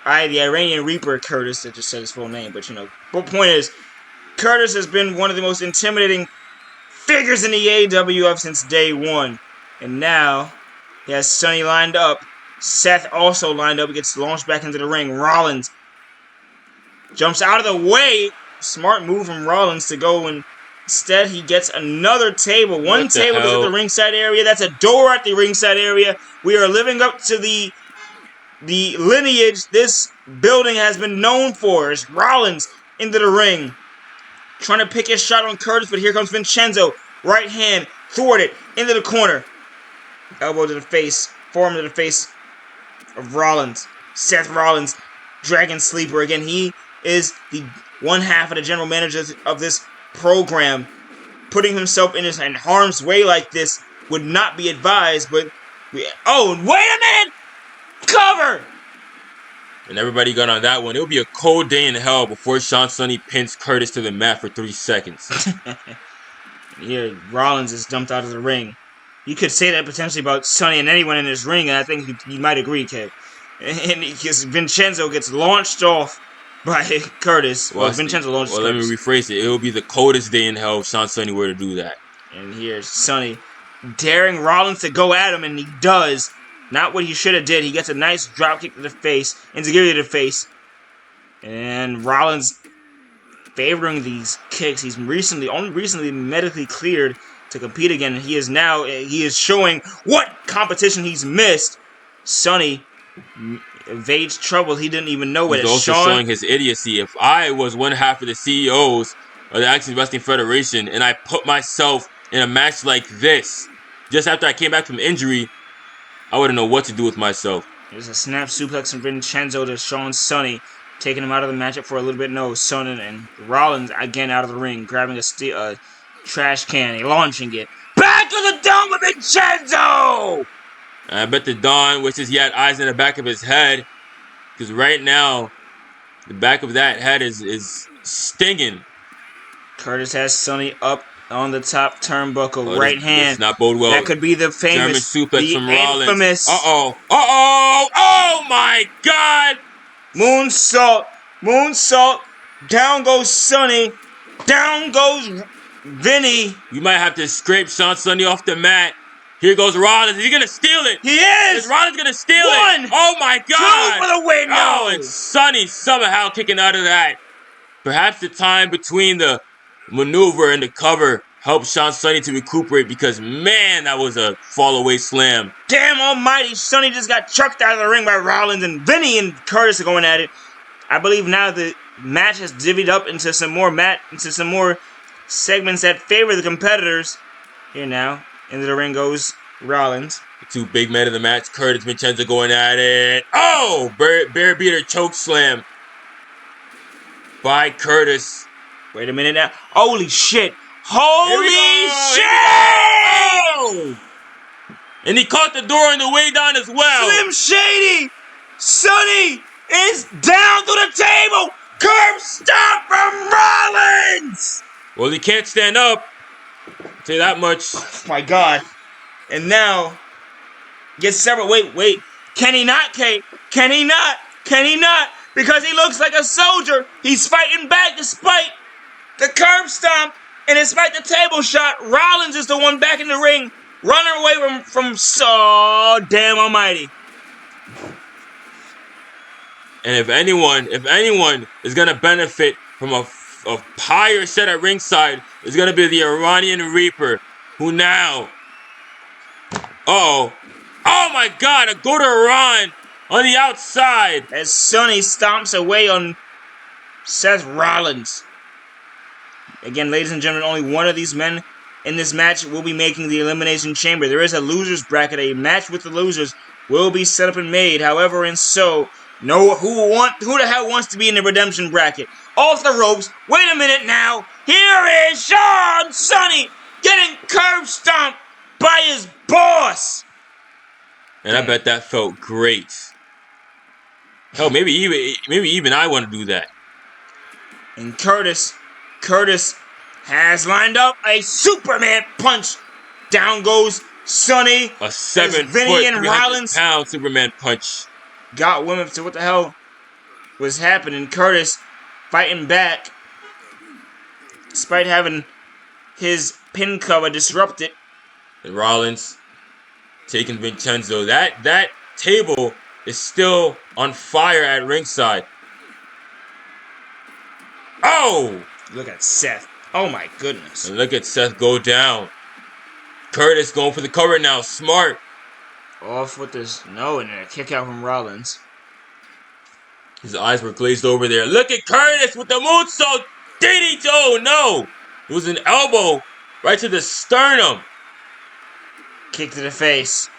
The Iranian Reaper Curtis, that just said his full name, but you know. But point is, Curtis has been one of the most intimidating figures in the AWF since day one. And now, he has Sonny lined up. Seth also lined up, gets launched back into the ring. Rollins Jumps out of the way. Smart move from Rollins to go, and instead he gets another table. One table is at the ringside area. That's a door at the ringside area. We are living up to the lineage this building has been known for. As Rollins into the ring, trying to pick his shot on Curtis, but here comes Vincenzo. Right hand, thwarted, into the corner. Elbow to the face, forearm to the face of Rollins. Seth Rollins, Dragon Sleeper. Again, he is the one half of the general manager of this program. Putting himself in harm's way like this would not be advised, but oh, wait a minute! Cover! And everybody got on that one. It'll be a cold day in hell before Shaun Sonny pins Curtis to the mat for 3 seconds. Here, Rollins is dumped out of the ring. You could say that potentially about Sonny and anyone in his ring, and I think you might agree, Kev. And because Vincenzo gets launched off by Curtis. Vincenzo launched Curtis. Let me rephrase it. It'll be the coldest day in hell if Shaun Sonny were to do that. And here's Sonny daring Rollins to go at him, and he does. Not what he should have did. He gets a nice drop kick to the face, enziguri to the face. And Rollins favoring these kicks. He's only recently medically cleared to compete again. And he is showing what competition he's missed. Sonny evades trouble. He didn't even know it. He's also showing his idiocy. If I was one half of the CEOs of the Action Wrestling Federation and I put myself in a match like this, just after I came back from injury, I wouldn't know what to do with myself. There's a snap suplex from Vincenzo to Shaun Sonny, taking him out of the matchup for a little bit. No, Sonny and Rollins again out of the ring, grabbing a trash can, launching it. Back to the dome with Vincenzo! I bet the Don wishes he had eyes in the back of his head, because right now, the back of that head is stinging. Curtis has Sonny up on the top turnbuckle, right hand. Does not bode well. That could be the famous, German suplex from Rollins. Infamous. Oh my God! Moonsault. Down goes Sonny. Down goes Vinny. You might have to scrape Shaun Sonny off the mat. Here goes Rollins. Is he gonna steal it? He is. Is Rollins gonna steal it? Oh my God! 2 for the win. Oh, and Sonny somehow kicking out of that. Perhaps the time between the maneuver and the cover helped Shaun Sonny to recuperate, because man, that was a fall away slam. Damn almighty, Sonny just got chucked out of the ring by Rollins, and Vinny and Curtis are going at it. I believe now the match has divvied up into some more segments that favor the competitors. Here now, into the ring goes Rollins. The 2 big men of the match, Curtis, Vincenzo going at it. Oh, bear beater choke slam by Curtis. Wait a minute now. Holy shit. Holy shit! And he caught the door on the way down as well. Slim Shady! Sonny is down to the table! Curb stop from Rollins! Well, he can't stand up. I'll tell you that much. Oh my God. And now, gets several. Wait. Can he not, Kate? Can he not? Because he looks like a soldier. He's fighting back despite the curb stomp, and despite the table shot. Rollins is the one back in the ring, running away from so damn almighty. And if anyone is gonna benefit from a pyre set at ringside, it's gonna be the Iranian Reaper, who now, oh my God, a go to Iran on the outside as Sonny stomps away on Seth Rollins. Again, ladies and gentlemen, only one of these men in this match will be making the Elimination Chamber. There is a losers bracket. A match with the losers will be set up and made. However, who the hell wants to be in the redemption bracket? Off the ropes. Wait a minute now. Here is Shaun Sonny getting curb stomped by his boss. And I bet that felt great. Hell, maybe even I want to do that. And Curtis has lined up a Superman punch. Down goes Sonny. A 7-foot, Vinny and Rollins 300-pound Superman punch. Got women to what the hell was happening. Curtis fighting back despite having his pin cover disrupted. And Rollins taking Vincenzo. That table is still on fire at ringside. Oh! Look at Seth. Oh my goodness. And look at Seth go down. Curtis going for the cover now. Smart. Off with this. No, and then a kick out from Rollins. His eyes were glazed over there. Look at Curtis with the moonsault. DDT. Oh no! It was an elbow right to the sternum. Kick to the face.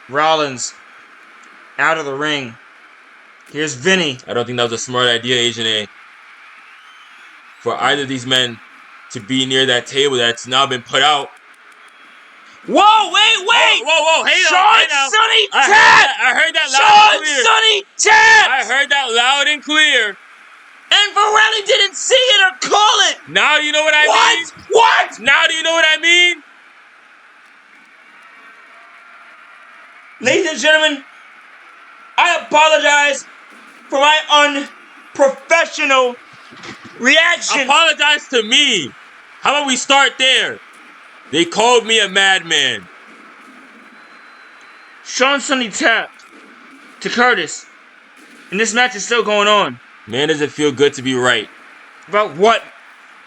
Rollins out of the ring. Here's Vinny. I don't think that was a smart idea, Asian A. For either of these men to be near that table that's now been put out. Whoa, wait! Whoa, hey Shaun now. Sonny I tap! heard that loud and Shaun clear. Sonny tap! I heard that loud and clear. And Varelli didn't see it or call it! Now you know what I mean? What? Now do you know what I mean? Ladies and gentlemen, I apologize for my unprofessional reaction. Apologize to me. How about we start there? They called me a madman. Shaun Sonny tapped to Curtis. And this match is still going on. Man, does it feel good to be right. About what?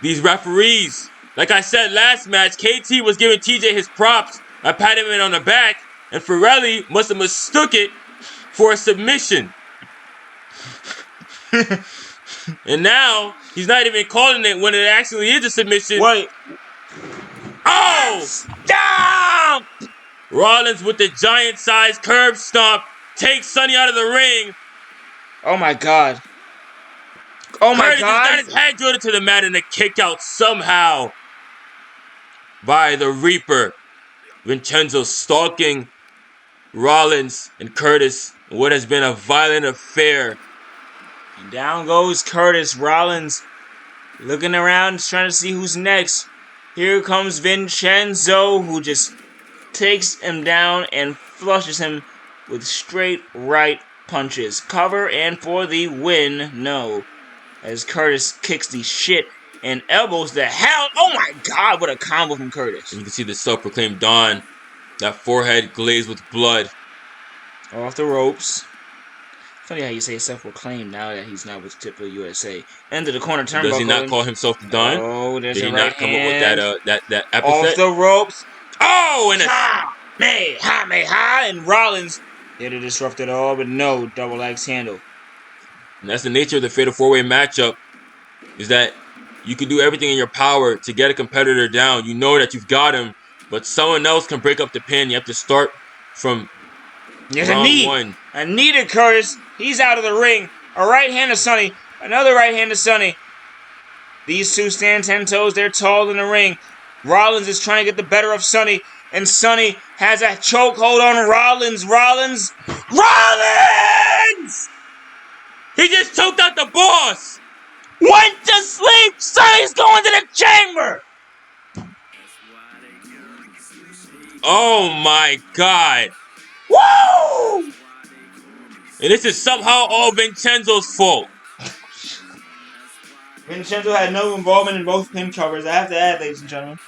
These referees. Like I said last match, KT was giving TJ his props. I patted him on the back. And Farrelly must have mistook it for a submission. And now, he's not even calling it when it actually is a submission. Wait. Oh! Stop! Rollins with the giant-sized curb stomp takes Sonny out of the ring. Oh my god. Oh my Curtis god. got his head drilled into the mat and a kick out somehow by the Reaper. Vincenzo stalking Rollins and Curtis in what has been a violent affair. And down goes Curtis. Rollins looking around, trying to see who's next. Here comes Vincenzo, who just takes him down and flushes him with straight right punches. Cover and for the win, no. As Curtis kicks the shit and elbows the hell. Oh my god, what a combo from Curtis. And you can see the self-proclaimed Don. That forehead glazed with blood. Off the ropes. Funny how you say self-proclaimed now that he's not with Tipper USA. End of the corner turnbuckle. Does he not call himself the Don? Oh, there's Did a he right not come hand. up with that epithet? Off the ropes. Oh, and a... Kamehameha, and Rollins here to disrupt it all, but no double axe handle. And that's the nature of the Fatal 4-Way matchup, is that you can do everything in your power to get a competitor down. You know that you've got him, but someone else can break up the pin. You have to start from There's round a knee. one. A knee to Curtis. He's out of the ring. A right hand to Sonny. Another right hand to Sonny. These two stand 10 toes. They're tall in the ring. Rollins is trying to get the better of Sonny. And Sonny has a chokehold on Rollins. Rollins! He just choked out the boss! Went to sleep! Sonny's going to the chamber! Oh my god! Woo! And this is somehow all Vincenzo's fault. Vincenzo had no involvement in both pin covers. I have to add, ladies and gentlemen.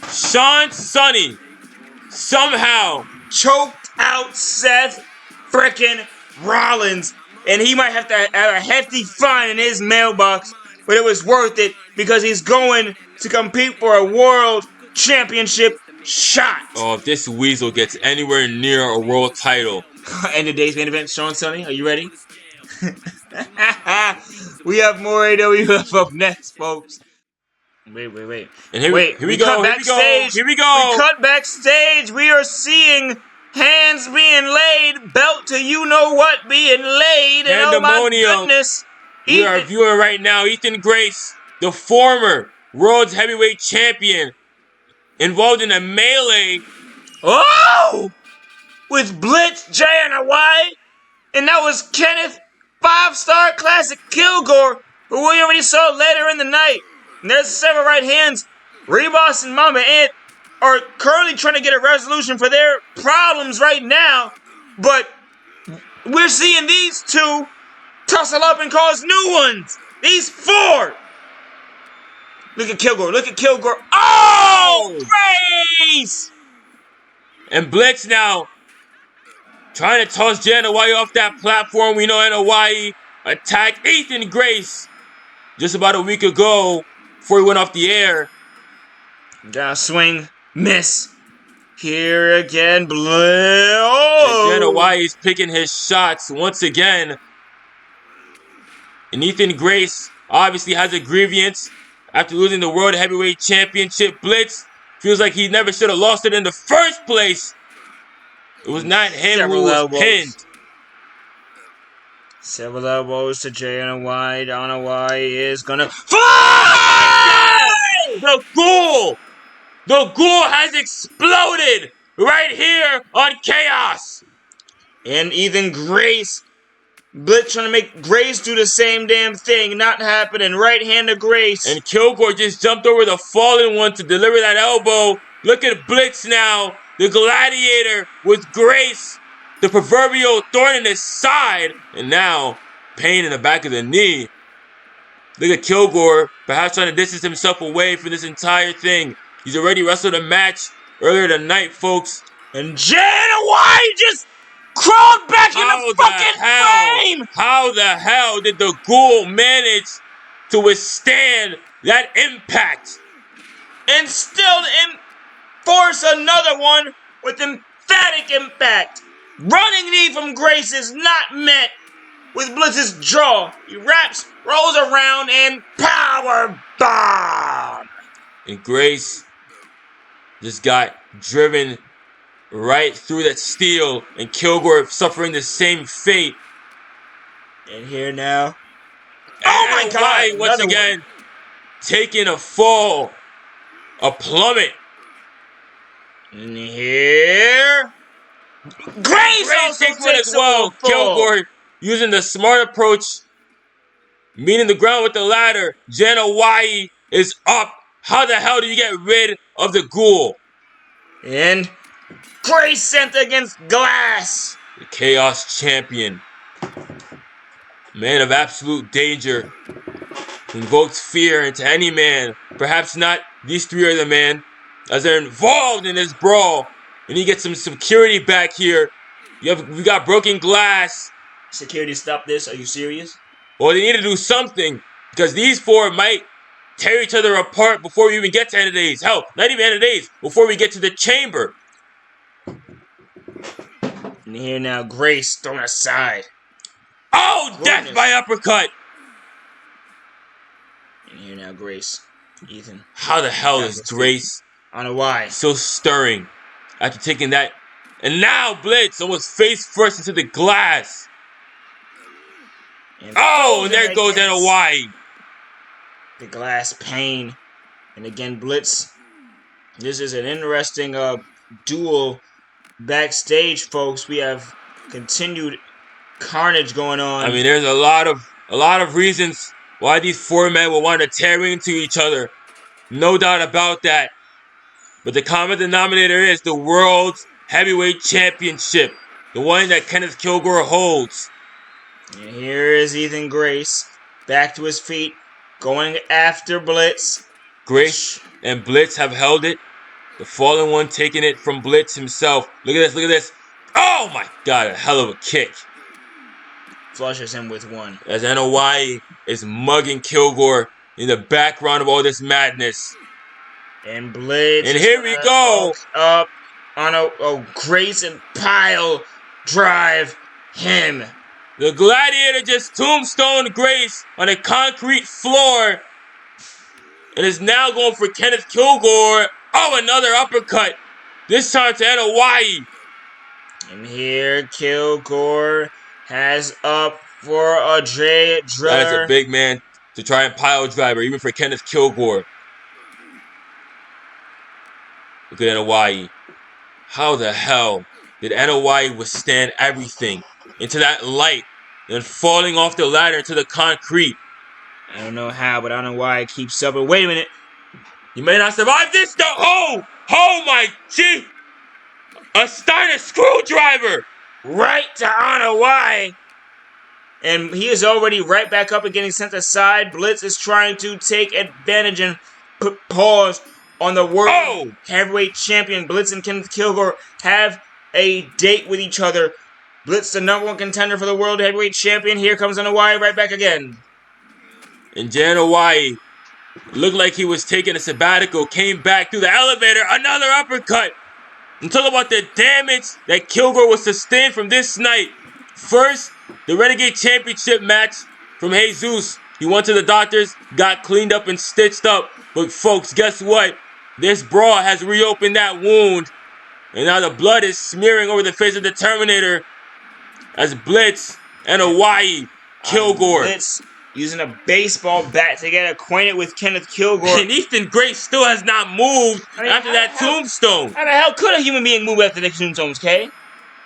Shaun Sonny somehow Choked out Seth frickin' Rollins. And he might have to have a hefty fine in his mailbox. But it was worth it because he's going to compete for a world championship shot. Oh, if this weasel gets anywhere near a world title. And today's main event, Shaun Sonny. Are you ready? We have more AWF up next, folks. Wait. And here we go. We cut backstage. We are seeing hands being laid, belt to you know what being laid, and oh my Pandemonium. goodness. We are viewing right now Ethan Grace, the former World's Heavyweight Champion, involved in a melee. Oh! With Blitz, Jana White, and that was Kenneth, 5-star classic Killgore, who we already saw later in the night. And there's several right hands. Rebos and Mama Ant are currently trying to get a resolution for their problems right now, but we're seeing these two tussle up and cause new ones. These four. Look at Killgore. Oh! Grace! And Blitz now trying to toss Jana White off that platform. We know Jana White attacked Ethan Grace just about a week ago, before he went off the air. Down swing, miss. Here again, And Dana oh! White is picking his shots once again. And Ethan Grace obviously has a grievance after losing the World Heavyweight Championship. Blitz feels like he never should have lost it in the first place. It was not him who was pinned. Several elbows to Dana White. Dana White is gonna fly! The Ghoul! The Ghoul has exploded right here on Chaos! And Ethan Grace. Blitz trying to make Grace do the same damn thing. Not happening. Right hand to Grace. And Killgore just jumped over the fallen one to deliver that elbow. Look at Blitz now. The gladiator with Grace. The proverbial thorn in his side. And now, pain in the back of the knee. Look at Killgore, perhaps trying to distance himself away from this entire thing. He's already wrestled a match earlier tonight, folks. And Dana White just crawled back in the fucking frame! How the hell did the Ghoul manage to withstand that impact? And still enforce another one with emphatic impact. Running knee from Grace is not met with Blitz's jaw. He wraps, rolls around, and power bomb. And Grace just got driven right through that steel, and Killgore suffering the same fate. And here now. Oh my God! Once again, taking a fall, a plummet. And here, Grace also takes one as well. Killgore using the smart approach, meeting the ground with the ladder. Dana White is up. How the hell do you get rid of the Ghoul? And Grace sent against glass. The Chaos Champion. Man of absolute danger. Invokes fear into any man. Perhaps not these three are the man, as they're involved in this brawl. And he gets some security back here. We got broken glass. Security, stop this. Are you serious? Well, they need to do something, because these four might tear each other apart before we even get to end of days. Hell, not even end of days, before we get to the chamber. And here now, Grace thrown aside. Oh, death by uppercut! And here now, Grace. Ethan. How the hell is Grace on a why? So stirring after taking that? And now Blitz almost face first into the glass. And and there goes Dana White. The glass pane. And again, Blitz. This is an interesting duel backstage, folks. We have continued carnage going on. I mean, there's a lot of reasons why these four men will want to tear into each other. No doubt about that. But the common denominator is the World's Heavyweight Championship. The one that Kenneth Killgore holds. And here is Ethan Grace. Back to his feet. Going after Blitz. Grace and Blitz have held it. The fallen one taking it from Blitz himself. Look at this, look at this. Oh my God, a hell of a kick. Flushes him with one. As Dana White is mugging Killgore in the background of all this madness. And Blitz. And here we go. Up on a Grace and pile drive him. The gladiator just tombstoned Grace on a concrete floor. And is now going for Kenneth Killgore. Oh, another uppercut. This time to Dana White. And here Killgore has up for a Driller. That's a big man to try and pile driver, even for Kenneth Killgore. Look at Dana White. How the hell did Dana White withstand everything into that light and falling off the ladder into the concrete? I don't know how, but I don't know why it keeps up. But wait a minute. You may not survive this though. Oh my gee. A Steiner screwdriver. Right to Anna Y. And he is already right back up and getting sent aside. Blitz is trying to take advantage and put pause on the World Heavyweight Champion. Blitz and Kenneth Killgore have a date with each other. Blitz, the #1 contender for the World Heavyweight Champion. Here comes Anna Y right back again. And Jan Hawaii looked like he was taking a sabbatical, came back through the elevator, another uppercut. And talk about the damage that Killgore was sustained from this night. First, the Renegade Championship match from Jesus. He went to the doctors, got cleaned up and stitched up. But folks, guess what? This brawl has reopened that wound. And now the blood is smearing over the face of the Terminator as Blitz and Hawaii Killgore. Blitz using a baseball bat to get acquainted with Kenneth Killgore. And Ethan Grace still has not moved after that tombstone. How the hell could a human being move after the tombstones, Kay?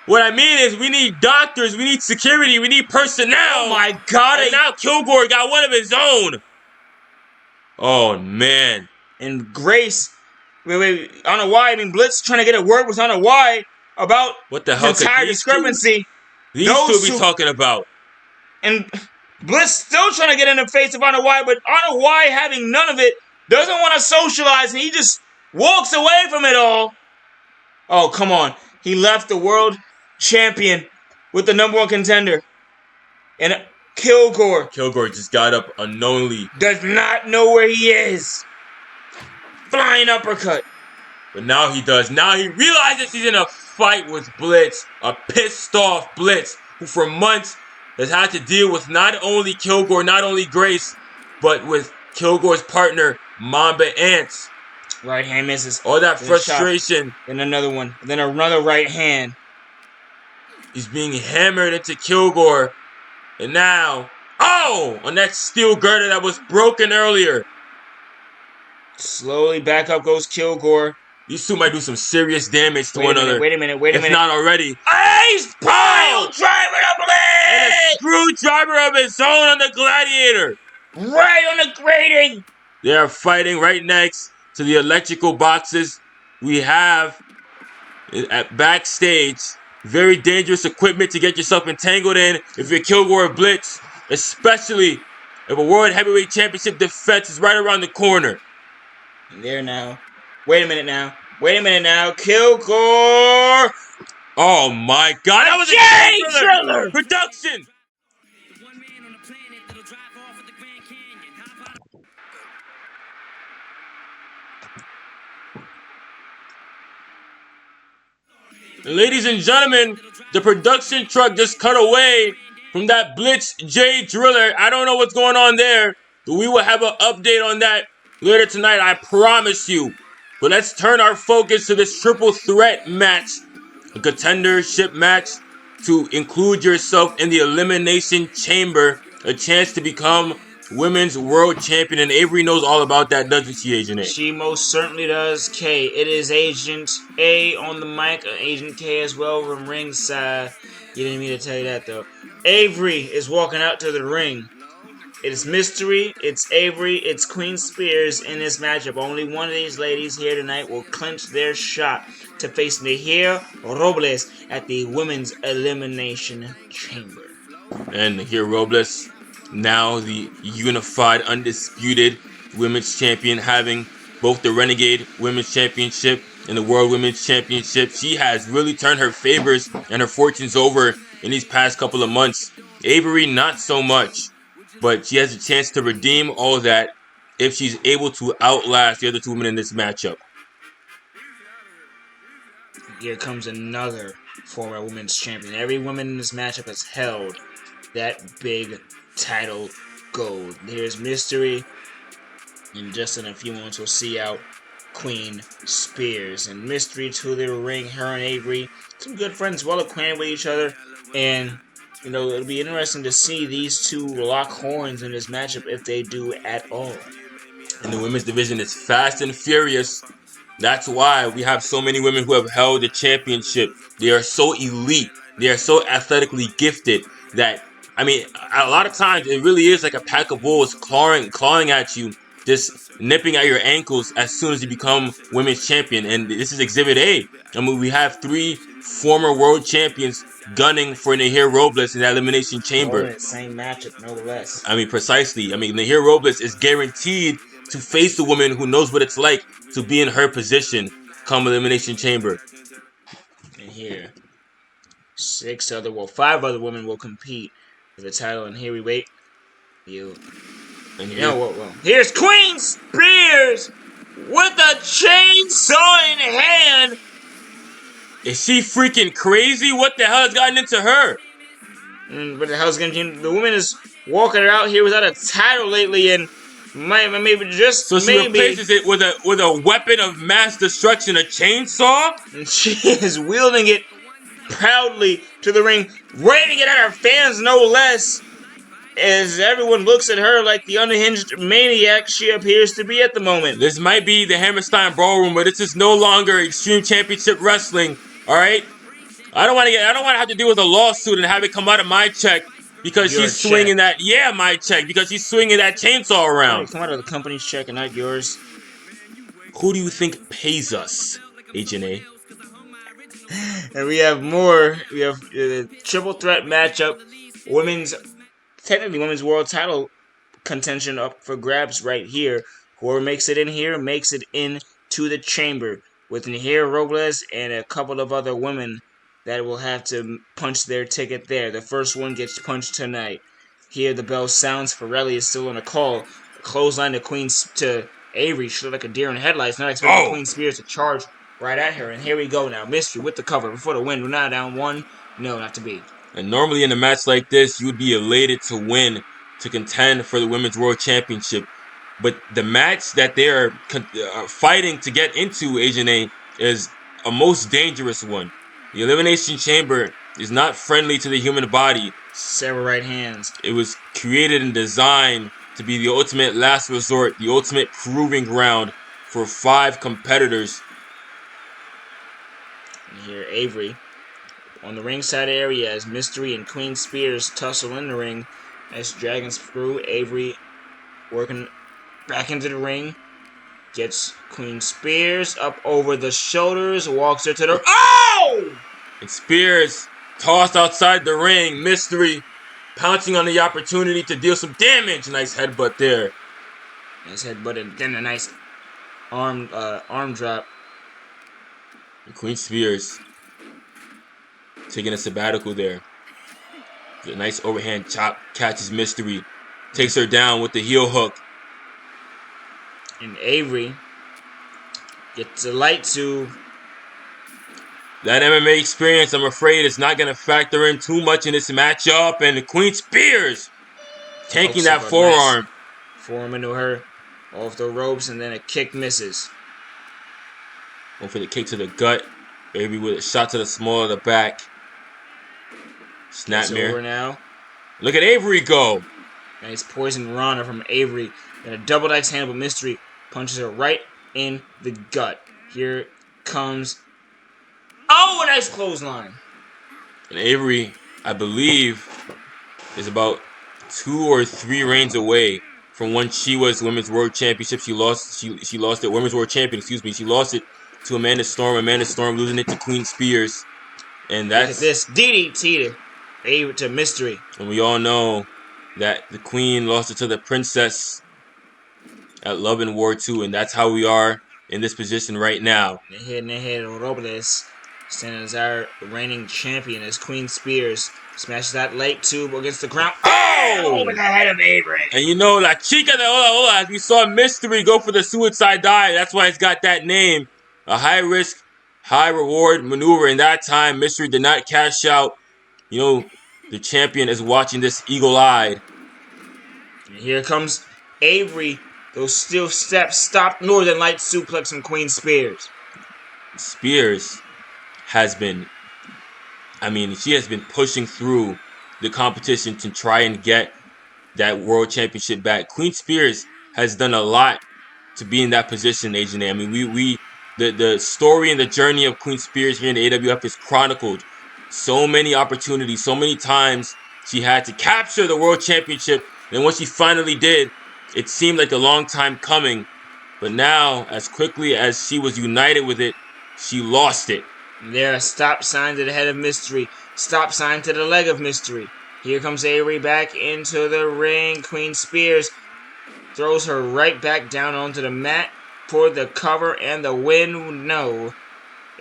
What I mean is we need doctors, we need security, we need personnel. Oh my God. And now Killgore got one of his own. Oh, man. And Grace, I don't know why. I mean, Blitz trying to get a word with Anna Why about what the hell entire discrepancy. These two be talking about. And Blitz still trying to get in the face of Anna Why, but Anna Why, having none of it, doesn't want to socialize, and he just walks away from it all. Oh, come on. He left the world champion with the #1 contender. And Killgore Just got up unknowingly. does not know where he is. Flying uppercut. But now he does. Now he realizes he's in a fight with Blitz. A pissed off Blitz who for months has had to deal with not only Killgore, not only Grace, but with Killgore's partner, Mamba Ants. Right hand misses. All that frustration. Then another one. Then another right hand. He's being hammered into Killgore. And now, on that steel girder that was broken earlier. Slowly back up goes Killgore. These two might do some serious damage to one another. Wait a minute. If not already. He's pile driving up and a screwdriver of his own on the Gladiator. Right on the grating. They are fighting right next to the electrical boxes we have at backstage. Very dangerous equipment to get yourself entangled in if you're Killgore or Blitz. Especially if a World Heavyweight Championship defense is right around the corner. And there now. Wait a minute now. Killgore. Oh my God. That was a J-Driller production. Ladies and gentlemen, the production truck just cut away from that Blitz J Driller. I don't know what's going on there. But we will have an update on that later tonight, I promise you. But let's turn our focus to this triple threat match. A contendership match to include yourself in the Elimination Chamber. A chance to become Women's World Champion. And Avery knows all about that, doesn't she, Agent A? She most certainly does, K. It is Agent A on the mic, Agent K as well from ringside. You didn't mean to tell you that, though. Avery is walking out to the ring. It is Mystery, it's Avery, it's Queen Spears in this matchup. Only one of these ladies here tonight will clinch their shot to face Nahir Robles at the Women's Elimination Chamber. And Nahir Robles, now the unified, undisputed Women's Champion, having both the Renegade Women's Championship and the World Women's Championship. She has really turned her favors and her fortunes over in these past couple of months. Avery, not so much. But she has a chance to redeem all that if she's able to outlast the other two women in this matchup. Here comes another former women's champion. Every woman in this matchup has held that big title gold. Here's Mystery. And just in a few moments, we'll see out Queen Spears. And Mystery to the ring. Her and Avery, some good friends, well acquainted with each other. And you know, it'll be interesting to see these two lock horns in this matchup if they do at all. And the women's division is fast and furious. That's why we have so many women who have held the championship. They are so elite. They are so athletically gifted that, I mean, a lot of times it really is like a pack of wolves clawing at you, just nipping at your ankles as soon as you become women's champion. And this is Exhibit A. I mean, we have 3 former world champions gunning for Nahir Robles in that Elimination Chamber. Oh, same matchup, no less. I mean, precisely. I mean, Nahir Robles is guaranteed to face the woman who knows what it's like to be in her position come Elimination Chamber. And here, 5 other women will compete for the title. And here we wait. And You know what? Well, here's Queen Spears with a chainsaw in hand. is she freaking crazy? What the hell has gotten into her? What the hell's going to the woman is walking out here without a title lately, and maybe just So she maybe, replaces it with a weapon of mass destruction, a chainsaw? and she is wielding it proudly to the ring, ready to get at her fans, no less. As everyone looks at her like the unhinged maniac she appears to be at the moment. This might be the Hammerstein Ballroom, but this is no longer Extreme Championship Wrestling. All right, I don't want to have to deal with a lawsuit and have it come out of my check because Your she's swinging check. my check because she's swinging that chainsaw Right, around. come out of the company's check and not yours. Who do you think pays us, Agent A? And we have more. We have triple threat matchup. Technically women's world title contention up for grabs right here. Whoever makes it in here makes it in to the chamber with Nahir Robles and a couple of other women that will have to punch their ticket there. The first one gets punched tonight. Here the bell sounds. Farrelly is still on a call. Clothesline to Avery. She looked like a deer in headlights. Not expecting Queen Spears to charge right at her. And here we go now. Mystery with the cover before the win. We're now down one. No, not to be. And normally in a match like this, you would be elated to win, to contend for the Women's World Championship. But the match that they are fighting to get into, Agent A, is a most dangerous one. The Elimination Chamber is not friendly to the human body. Several right hands. It was created and designed to be the ultimate last resort, the ultimate proving ground for 5 competitors. And here Avery on the ringside area as Mystery and Queen Spears tussle in the ring. Nice dragon screw. Avery working back into the ring. Gets Queen Spears up over the shoulders. Walks her to the... Oh! And Spears tossed outside the ring. Mystery pouncing on the opportunity to deal some damage. Nice headbutt there. Nice headbutt and then a nice arm drop. And Queen Spears taking a sabbatical there. A nice overhand chop, catches Mystery. Takes her down with the heel hook. And Avery gets a light to... That MMA experience, I'm afraid, is not going to factor in too much in this matchup. And Queen Spears taking that forearm. Nice forearm into her. Off the ropes, and then a kick misses. Going for the kick to the gut. Avery with a shot to the small of the back. Snapmare. Over now. Look at Avery go. Nice poison Rana from Avery. And a double axe handle, but Mystery punches her right in the gut. Here comes... Oh, a nice clothesline. And Avery, I believe, is about 2 or 3 reigns away from when she was Women's World Championship. She lost it. Women's World Champion, excuse me. She lost it to Amanda Storm. Amanda Storm losing it to Queen Spears. And that's... Look at this. DDT to Mystery. And we all know that the Queen lost it to the Princess at Love and War 2. And that's how we are in this position right now. Nahir Robles standing as our reigning champion as Queen Spears smashes that light tube against the ground. Oh! Over the head of Avery. And you know, La Chica de Hola, as we saw Mystery go for the suicide dive. That's why it's got that name. A high-risk, high-reward maneuver. In that time, Mystery did not cash out. You know, the champion is watching this eagle-eyed. And here comes Avery. Those steel steps stop Northern Light suplex from Queen Spears. Spears has been... she has been pushing through the competition to try and get that World Championship back. Queen Spears has done a lot to be in that position, Agent A. The story and the journey of Queen Spears here in the AWF is chronicled. So many opportunities, so many times she had to capture the World Championship. And when she finally did, it seemed like a long time coming. But now, as quickly as she was united with it, she lost it. There, a stop sign to the head of Mystery. Stop sign to the leg of Mystery. Here comes Avery back into the ring. Queen Spears throws her right back down onto the mat for the cover and the win. No.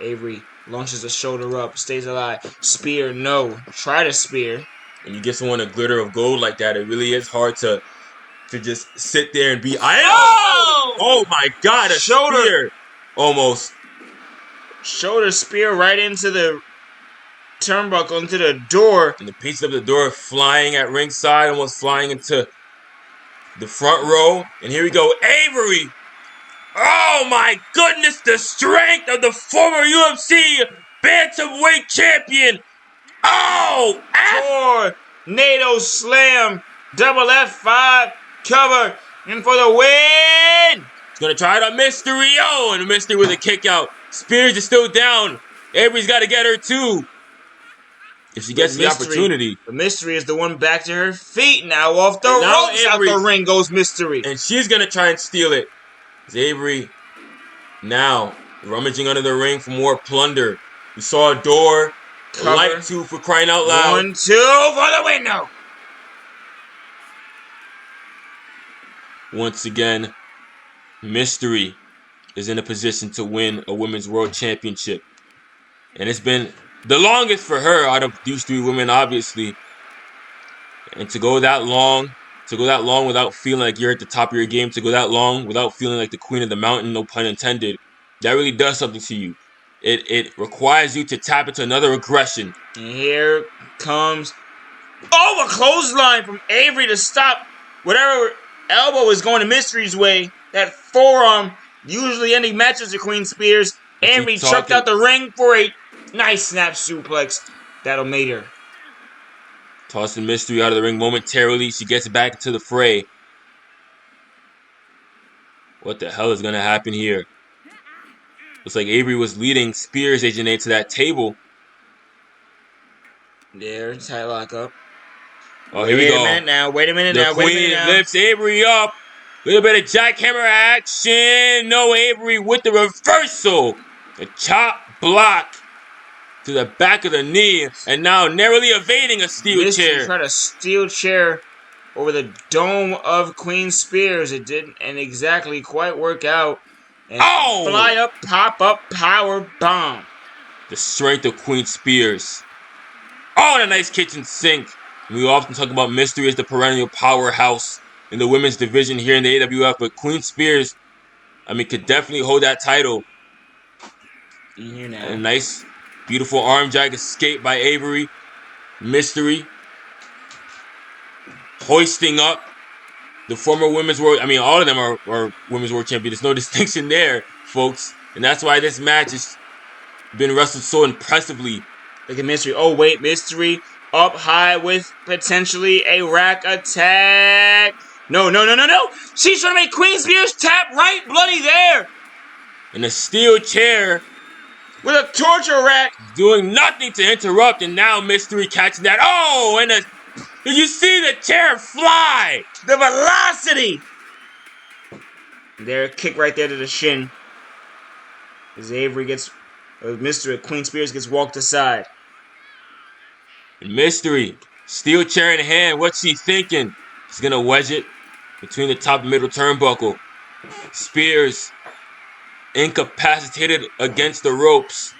Avery launches a shoulder up, stays alive. Spear, no. Try to spear. When you give someone a glitter of gold like that, it really is hard to to just sit there and be Oh my God, a Shoulder. spear. Almost. Shoulder spear right into the turnbuckle, into the door. And the pieces of the door flying at ringside, almost flying into the front row. And here we go, Avery. Oh my goodness, the strength of the former UFC bantamweight champion. Oh, Tornado slam, double F5 cover, and for the win. He's gonna try it on Mystery. Oh, and Mystery with a kick out. Spears is still down. Avery's got to get her too. If she gets the opportunity. The Mystery is the one back to her feet now. Off the ropes, Avery, out the ring goes Mystery. And she's going to try and steal it. It's Avery now rummaging under the ring for more plunder. We saw a door. Cover. A light too, for crying out loud. 1, 2 for the window. Once again, Mystery is in a position to win a Women's World Championship. And it's been the longest for her out of these three women, obviously. And to go that long without feeling like you're at the top of your game, to go that long without feeling like the queen of the mountain, no pun intended, that really does something to you. It requires you to tap into another aggression. And here comes a clothesline from Avery to stop whatever elbow is going to Mystery's way. That forearm usually ending matches to Queen Spears. Avery chucked out the ring for a nice snap suplex. That'll made her. Tossing Mystery out of the ring momentarily. She gets back into the fray. What the hell is going to happen here? Looks like Avery was leading Spears Agent A to that table. There, tight lock up. Oh, here we go. Wait a minute now. The Queen lifts Avery up. A little bit of jackhammer action. No, Avery with the reversal. The chop block to the back of the knee. And now narrowly evading a steel chair. Tried a steel chair over the dome of Queen Spears. It didn't exactly quite work out. And fly up, pop up, power bomb. The strength of Queen Spears. Oh, and a nice kitchen sink. We often talk about Mystery as the perennial powerhouse in the women's division here in the AWF, but Queen Spears, could definitely hold that title. Here now. And a nice, beautiful arm drag escape by Avery. Mystery hoisting up the former women's world. All of them are women's world champions. There's no distinction there, folks. And that's why this match has been wrestled so impressively. Look at Mystery. Oh, wait. Mystery up high with potentially a rack attack. No. She's trying to make Queen Spears tap right bloody there. And a steel chair with a torture rack. Doing nothing to interrupt. And now Mystery catching that. Oh, and did you see the chair fly? The velocity. There, a kick right there to the shin. As Queen Spears gets walked aside. And Mystery, steel chair in hand. What's she thinking? She's going to wedge it between the top and middle turnbuckle. Spears incapacitated against the ropes.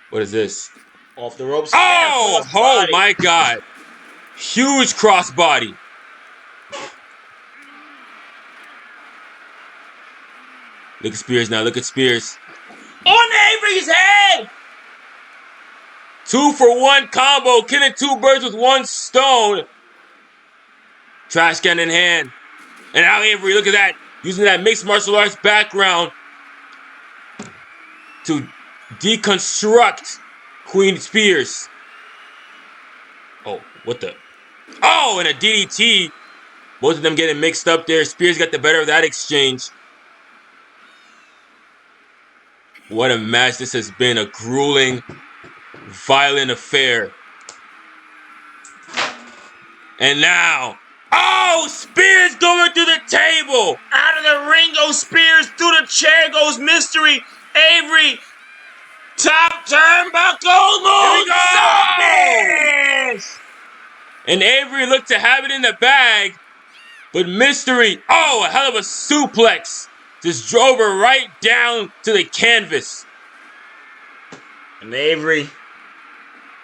What is this? Off the ropes. Oh my God. Huge crossbody. Look at Spears now. Look at Spears. On Avery's head. 2-for-1 combo. Killing two birds with one stone. Trash can in hand. And now Avery, look at that. Using that mixed martial arts background to deconstruct Queen Spears. Oh, what the? Oh, and a DDT. Both of them getting mixed up there. Spears got the better of that exchange. What a match this has been. A grueling, violent affair. And now, Spears going through the table. Out of the ring goes Spears. Through the chair goes Mystery. Avery. Top turnbuckle move. And Avery looked to have it in the bag. But Mystery, a hell of a suplex. Just drove her right down to the canvas. And Avery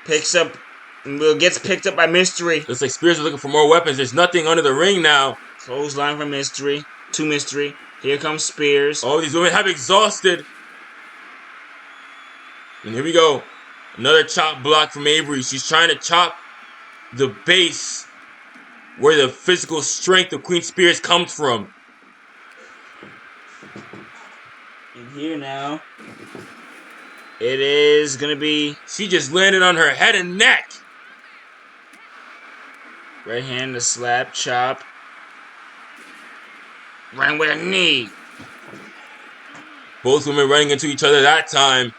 picks up Gets picked up by Mystery. Looks like Spears is looking for more weapons. There's nothing under the ring now. Clothesline from Mystery. To Mystery. Here comes Spears. All these women have exhausted. And here we go. Another chop block from Avery. She's trying to chop the base where the physical strength of Queen Spears comes from. And here now, it is going to be... She just landed on her head and neck. Right hand, the slap, chop. Ran with a knee. Both women running into each other that time.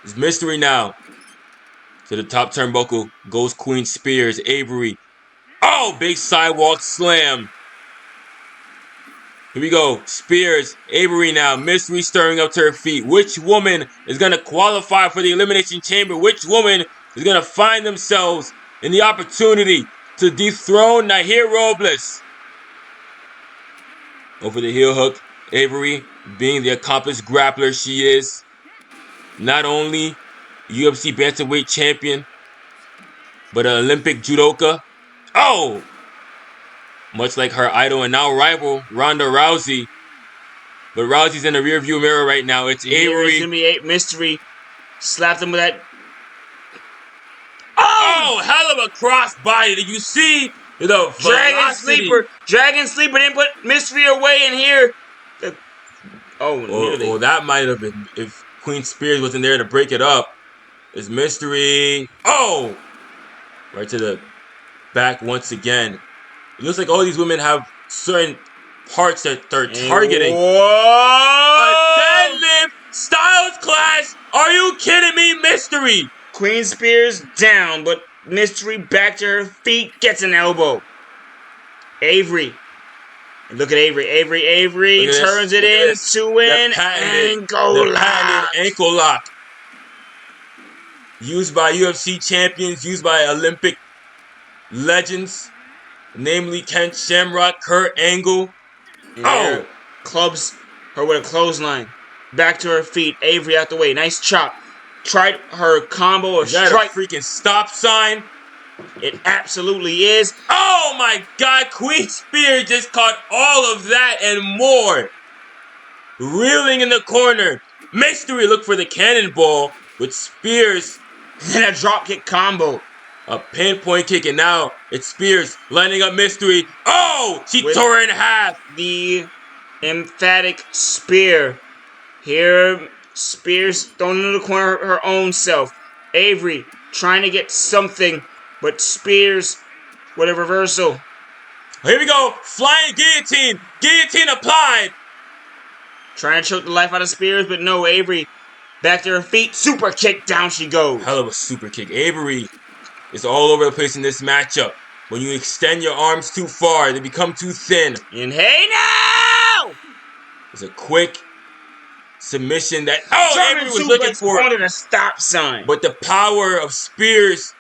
It's Mystery now. To the top turnbuckle goes Queen Spears. Avery. Oh, big sidewalk slam. Here we go. Spears, Avery now. Mystery stirring up to her feet. Which woman is going to qualify for the Elimination Chamber? Which woman is going to find themselves in the opportunity to dethrone Nahir Robles? Over the heel hook. Avery, being the accomplished grappler she is, not only UFC Bantamweight champion, but an Olympic judoka. Oh! Much like her idol and now rival, Ronda Rousey. But Rousey's in the rearview mirror right now. It's Avery. It's going to be Mystery. Slapped him with that. Oh! Hell of a crossbody. Did you see the Dragon velocity? Sleeper. Dragon Sleeper didn't put Mystery away in here. Nearly. Oh, that might have been if Queen Spears wasn't there to break it up. It's Mystery. Oh! Right to the back once again. It looks like all these women have certain parts that they're targeting. Whoa! A deadlift Styles Clash. Are you kidding me, Mystery? Queen Spears down, but Mystery back to her feet, gets an elbow. Avery. And look at Avery. Avery turns it into an ankle lock. Ankle lock. Used by UFC champions, used by Olympic legends, namely Ken Shamrock, Kurt Angle. Oh! Clubs her with a clothesline. Back to her feet. Avery out the way. Nice chop. Tried her combo of That strike. a freaking stop sign. It absolutely is. Oh my God, Queen Spears just caught all of that and more. Reeling in the corner. Mystery looked for the cannonball with Spears. Then a dropkick combo. A pinpoint kick, and now it's Spears lining up Mystery. Oh! She tore her in half. The emphatic spear. Here, Spears thrown into the corner her own self. Avery trying to get something, but Spears with a reversal. Here we go. Flying guillotine. Guillotine applied. Trying to choke the life out of Spears, but no, Avery back to her feet. Super kick, down she goes. Hell of a super kick. Avery is all over the place in this matchup. When you extend your arms too far, they become too thin. And hey now! It's a quick submission that Avery was looking for. Under the stop sign. But the power of Spears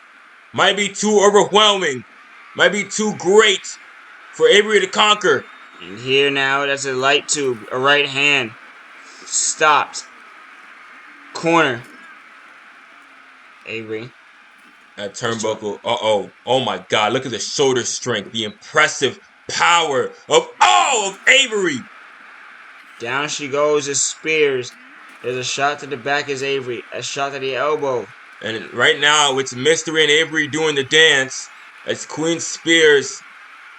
might be too overwhelming. Might be too great for Avery to conquer. And here now, that's a light tube. A right hand. Stopped. Corner. Avery. That turnbuckle. Uh-oh. Oh my God. Look at the shoulder strength. The impressive power of Avery. Down she goes as Spears. There's a shot to the back as Avery. A shot to the elbow. And right now, it's Mystery and Avery doing the dance. As Queen Spears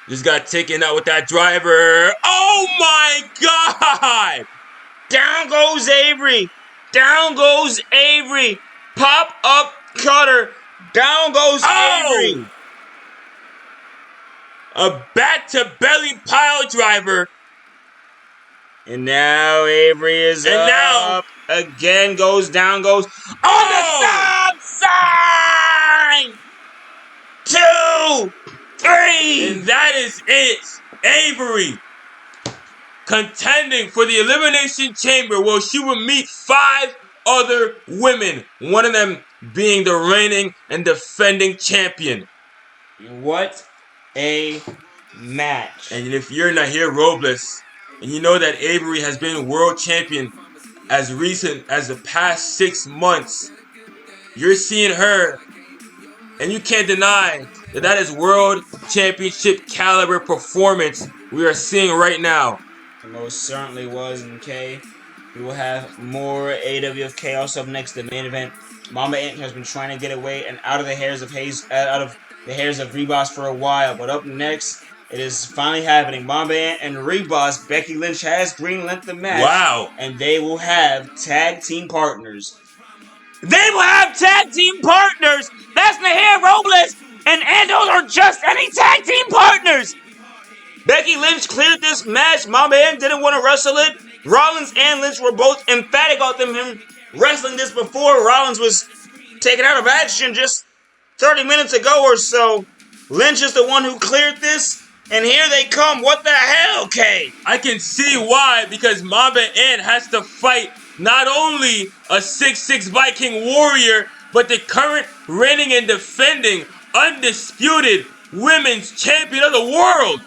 just got taken out with that driver. Oh my God! Down goes Avery. Down goes Avery. Pop up cutter. Down goes Avery. A back to belly pile driver. And now Avery is up. Again goes down, goes on the stop sign. 2, 3. And that is it. Avery contending for the Elimination Chamber, where she will meet 5 other women. One of them being the reigning and defending champion. What a match. And if you're Nahir Robles, and you know that Avery has been world champion as recent as the past 6 months, you're seeing her And you can't deny that that is World Championship caliber performance we are seeing right now. It most certainly was. And K, we will have more AWF Chaos up next. The main event. Mamba Ant has been trying to get away and out of the hairs of Rebos for a while, but up next, it is finally happening. Mamba Ant and Rebos. Becky Lynch has greenlit the match. Wow. And they will have tag team partners. They will have tag team partners. That's Nahir Robles and Andos are just any tag team partners. Becky Lynch cleared this match. Mamba Ant didn't want to wrestle it. Rollins and Lynch were both emphatic about him wrestling this before. Rollins was taken out of action just 30 minutes ago or so. Lynch is the one who cleared this, and here they come. What the hell, Kay? I can see why, because Mamba Ant has to fight not only a 6'6" Viking warrior, but the current reigning and defending undisputed women's champion of the world.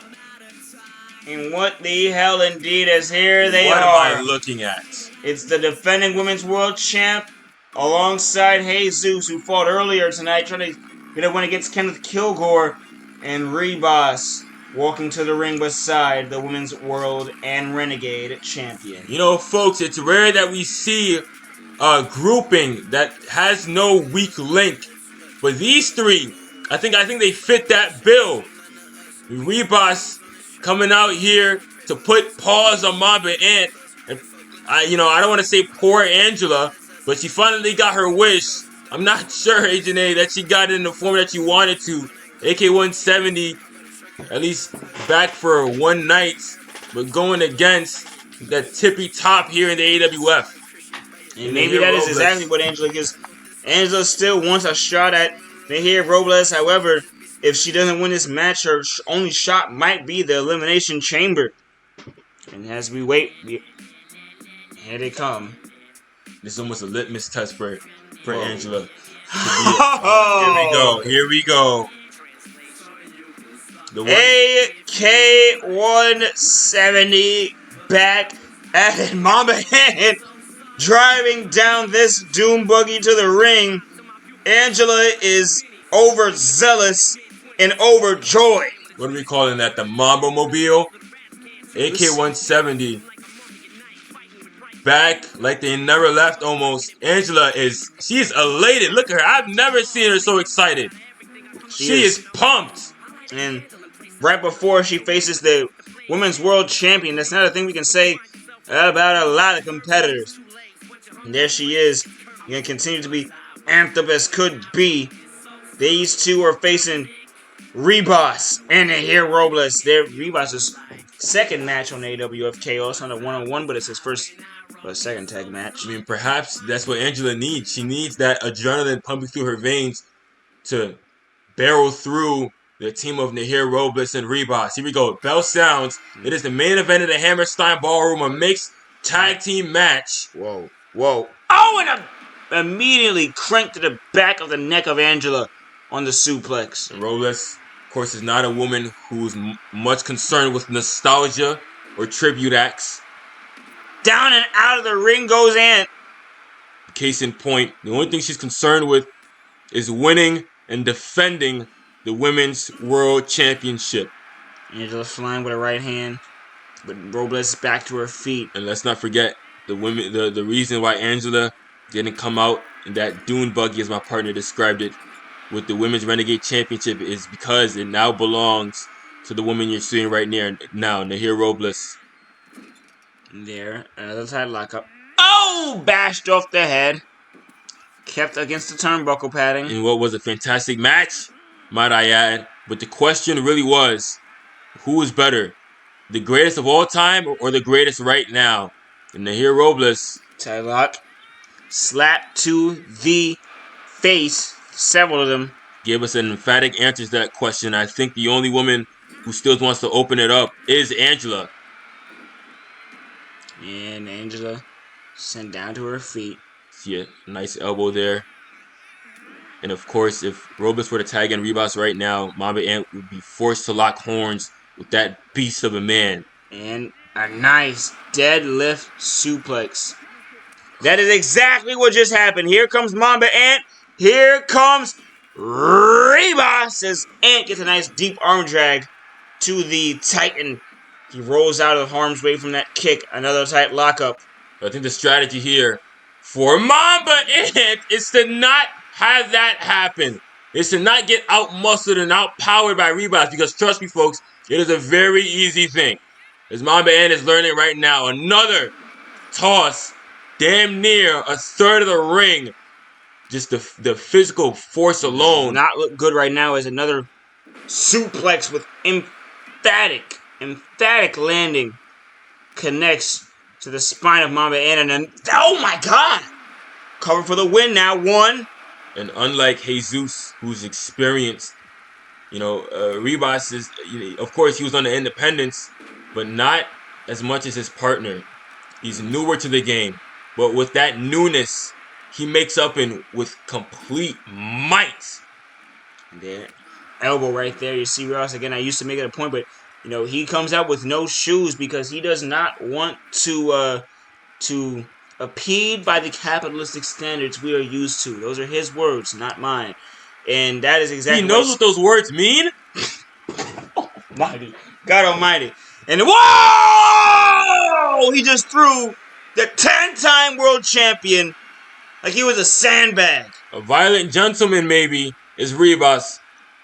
And what the hell indeed is here they what are. What am I looking at? It's the defending women's world champ alongside Jesus, who fought earlier tonight, trying to get a win against Kenneth Killgore, and Rebos walking to the ring beside the women's world and Renegade champion. You know, folks, it's rare that we see a grouping that has no weak link, but these three, I think they fit that bill. Rebos coming out here to put pause on Mamba Ant. I don't want to say poor Angela, but she finally got her wish. I'm not sure, Agent A, that she got it in the form that she wanted to. AK-170, at least back for one night, but going against that tippy top here in the AWF. And maybe that is exactly what Angela gets. Angela still wants a shot at Nahir Robles. However, if she doesn't win this match, her only shot might be the Elimination Chamber. And as we wait, here they come. This is almost a litmus test for Angela. Here we go. The AK-170 back at Mamba Ant, driving down this doom buggy to the ring. Angela is overzealous and overjoyed. What are we calling that? The Mamba Mobile? AK-170. Back like they never left almost. Angela she's elated. Look at her. I've never seen her so excited. She is pumped. And right before she faces the women's world champion, that's not a thing we can say about a lot of competitors. And there she is. Going to continue to be amped up as could be. These two are facing Rebos and Nahir Robles. Rebos' second match on AWF Chaos on a one-on-one, but it's his second tag match. I mean, perhaps that's what Angela needs. She needs that adrenaline pumping through her veins to barrel through the team of Nahir Robles and Rebos. Here we go. Bell sounds. It is the main event of the Hammerstein Ballroom, a mixed tag team match. Whoa. Oh, and immediately cranked to the back of the neck of Angela on the suplex. Robles, of course, is not a woman who's much concerned with nostalgia or tribute acts. Down and out of the ring goes Ant. Case in point, the only thing she's concerned with is winning and defending the Women's World Championship. Angela flying with her right hand, but Robles back to her feet. And let's not forget the reason why Angela didn't come out in that dune buggy, as my partner described it, with the Women's Renegade Championship is because it now belongs to the woman you're seeing right now, Nahir Robles. There, another title lockup. Oh! Bashed off the head. Kept against the turnbuckle padding. In what was a fantastic match, might I add. But the question really was, who is better? The greatest of all time or the greatest right now? And Nahir Robles. Tie lock. Slap to the face. Several of them. Gave us an emphatic answer to that question. I think the only woman who still wants to open it up is Angela. And Angela sent down to her feet. See a nice elbow there. And of course, if Robles were to tag in Rebos right now, Mamba Ant would be forced to lock horns with that beast of a man. And a nice deadlift suplex. That is exactly what just happened. Here comes Mamba Ant. Here comes Rebus' Ant gets a nice deep arm drag to the Titan. He rolls out of harm's way from that kick. Another tight lockup. I think the strategy here for Mamba Ant is to not have that happen. Is to not get out-muscled and out-powered by Rebus, because trust me, folks, it is a very easy thing. As Mamba Ant is learning right now, another toss, damn near a third of the ring. Just the physical force alone. Does not look good right now as another suplex with emphatic landing connects to the spine of Mamba Ant, and then, oh my god! Cover for the win now, 1. And unlike Jesus, who's experienced, Rebus is, of course, he was on the independents, but not as much as his partner. He's newer to the game, but with that newness, he makes up with complete might. There, elbow right there. You see Ross again. I used to make it a point, but he comes out with no shoes because he does not want to impede by the capitalistic standards we are used to. Those are his words, not mine. And that is exactly. He knows what those words mean. Almighty, God Almighty, and whoa! He just threw the 10-time world champion like he was a sandbag. A violent gentleman, maybe, is Rebus.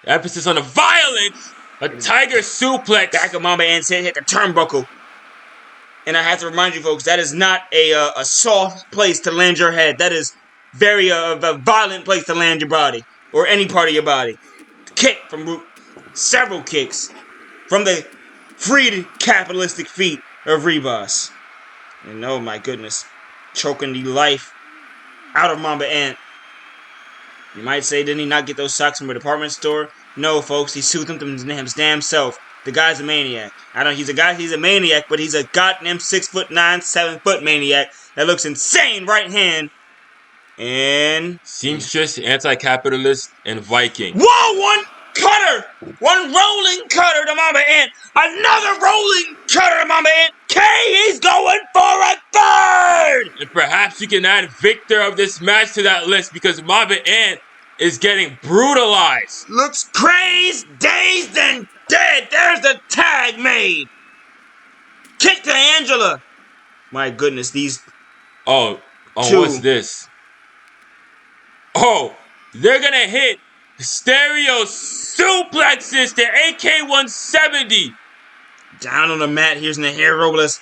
Emphasis on the violence. A tiger suplex. Back of Mamba Ant's head hit the turnbuckle. And I have to remind you, folks, that is not a soft place to land your head. That is very a violent place to land your body, or any part of your body. Kick from several kicks from the freed capitalistic feet of Rebus. And oh my goodness, choking the life out of Mamba Ant. You might say, didn't he not get those socks from a department store? No, folks, he sued them to his damn self. The guy's a maniac. He's a maniac, but he's a goddamn 6'9", 7-foot maniac that looks insane right hand. And seamstress, anti-capitalist, and Viking. Whoa, one rolling cutter to Mamba Ant. Another rolling cutter to Mamba Ant. He's going for a third. And perhaps you can add Victor of this match to that list, because Mamba Ant is getting brutalized. Looks crazed, dazed, and dead. There's the tag made. Kick to Angela. My goodness, these two. What's this? Oh, they're gonna hit stereo suplexes to AK-170. Down on the mat, here's Nahir Robles,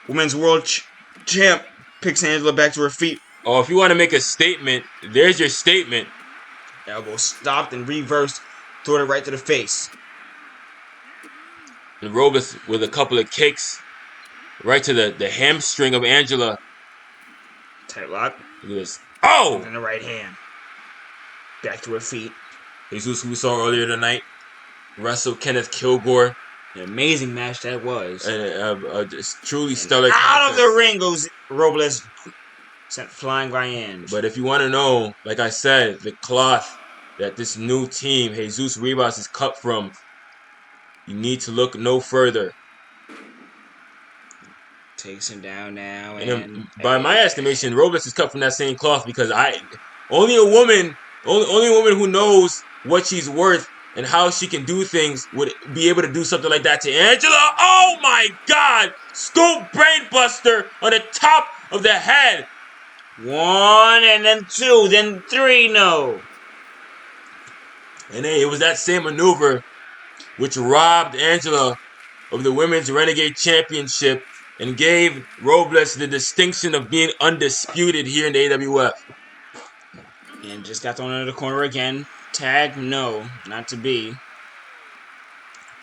women's world champ, picks Angela back to her feet. Oh, if you want to make a statement, there's your statement. Elbow stopped and reversed, threw it right to the face. And Robles with a couple of kicks right to the hamstring of Angela. Tight lock. Look at this. Oh! In the right hand. Back to her feet. Jesus, who we saw earlier tonight, wrestled Kenneth Killgore. An amazing match that was. And just truly stellar. Out of the ring goes Robles. Sent flying Ryan. But if you want to know, like I said, the cloth that this new team, Jesus Rebus, is cut from, you need to look no further. Takes him down now. And by my estimation, Robles is cut from that same cloth, because only a woman who knows what she's worth and how she can do things would be able to do something like that to Angela. Oh my God! Scoop brainbuster on the top of the head. 1 and then 2, then 3, no. And hey, it was that same maneuver which robbed Angela of the Women's Renegade Championship and gave Robles the distinction of being undisputed here in the AWF. And just got thrown into the corner again. Tag, no, not to be.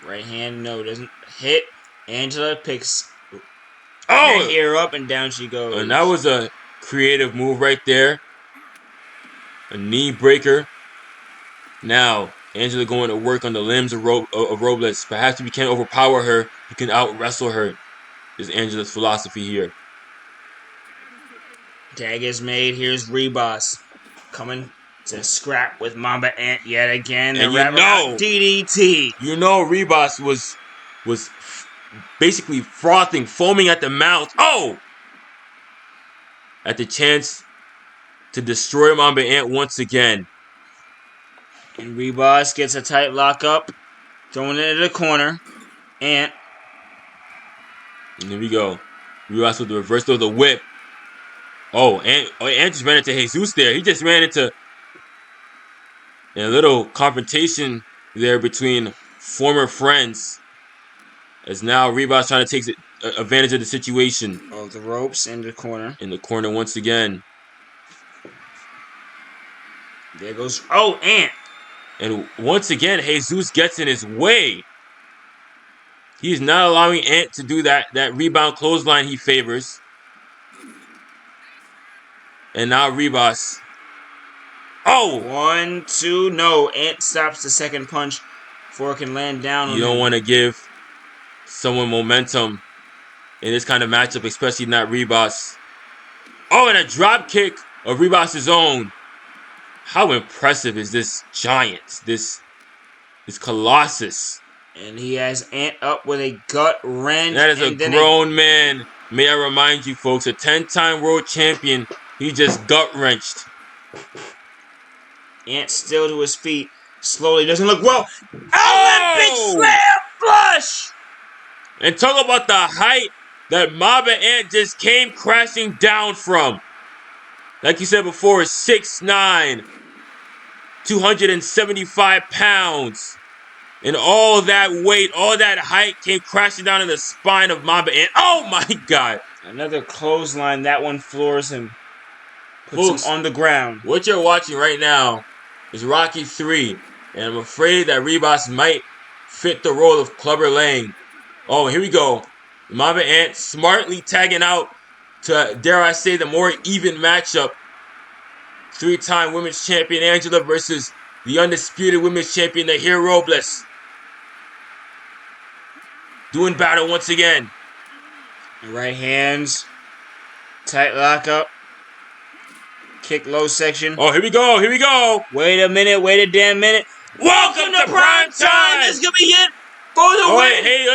Right hand, no, doesn't hit. Angela picks her hair up and down she goes. And that was a creative move right there. A knee breaker. Now, Angela going to work on the limbs of Robles. Perhaps if you can't overpower her, you can out-wrestle her. Is Angela's philosophy here. Tag is made. Here's Rebus coming to scrap with Mamba Ant yet again. And you know, DDT. You know Rebus was basically frothing, foaming at the mouth. Oh! At the chance to destroy Mamba Ant once again. And Rebus gets a tight lockup. Throwing it into the corner. And here we go. Rebus with the reversal of the whip. And just ran into Jesus there. He just ran into a little confrontation there between former friends. As now Rebus trying to take advantage of the situation. Oh, the ropes in the corner. In the corner once again. There goes. Oh, Ant. And once again, Jesus gets in his way. He's not allowing Ant to do that rebound clothesline he favors. And now Rebus. Oh! 1, 2, no. Ant stops the second punch before it can land down on him. You don't want to give someone momentum in this kind of matchup, especially not Rebus. Oh, and a drop kick of Rebus' own. How impressive is this giant, this colossus? And he has Ant up with a gut wrench. That is a grown man. May I remind you, folks, a 10-time world champion. He just gut wrenched. Ant still to his feet. Slowly, doesn't look well. Olympic slam flush! And talk about the height that Mamba Ant just came crashing down from. Like you said before, 6'9", 275 pounds. And all that weight, all that height came crashing down in the spine of Mamba Ant. Oh my God! Another clothesline. That one floors him. Puts him on the ground. What you're watching right now is Rocky 3. And I'm afraid that Rebus might fit the role of Clubber Lang. Oh, here we go. Mamba Ant smartly tagging out to, dare I say, the more even matchup. 3-time women's champion Angela versus the undisputed women's champion Nahir Robles. Doing battle once again. Right hands. Tight lockup. Kick low section. Oh, here we go. Here we go. Wait a minute. Wait a damn minute. Welcome to prime time. This is going to be it for the win. Wait, hey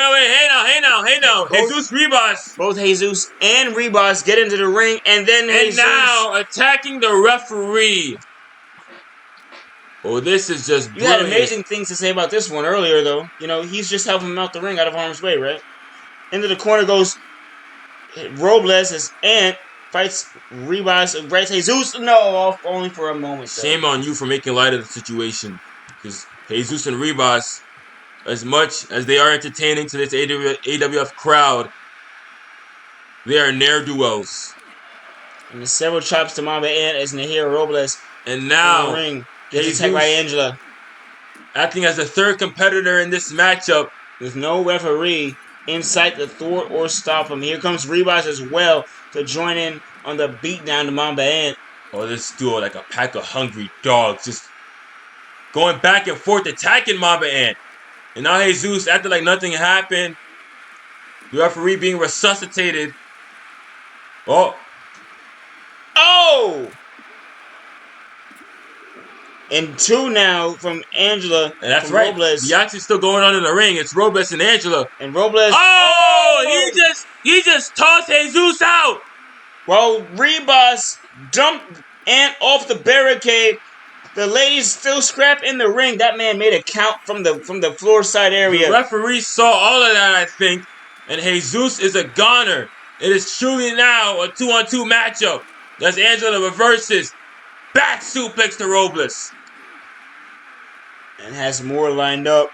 now. Jesus Rebus. Both Jesus and Rebus get into the ring, and then Jesus. Now attacking the referee. Oh, this is just brilliant. You had amazing things to say about this one earlier, though. You know, he's just helping him out the ring out of harm's way, right? Into the corner goes Robles as Ant fights Rebus, right? Jesus, no, only for a moment. Though. Shame on you for making light of the situation. Because Jesus and Rebus, as much as they are entertaining to this AWF crowd, they are ne'er-do-wells. And there's several chops to Mamba Ant as Nahir Robles and now in the ring. Gets attacked by Angela. Acting as the third competitor in this matchup. With no referee in sight to thwart or stop him. Here comes Rebus as well to join in on the beatdown to Mamba Ant. Oh, this duo like a pack of hungry dogs. Just going back and forth attacking Mamba Ant. And now Jesus, acting like nothing happened. The referee being resuscitated. Oh! And 2 now from Angela. And that's from right. Robles. The action's still going on in the ring. It's Robles and Angela. And Robles. Oh! He just tossed Jesus out. Well, Rebus dumped Ant off the barricade. The ladies still scrap in the ring. That man made a count from the floor side area. The referee saw all of that, I think. And Jesus is a goner. It is truly now a 2-on-2 matchup. As Angela reverses. Back suplex to Robles. And has more lined up.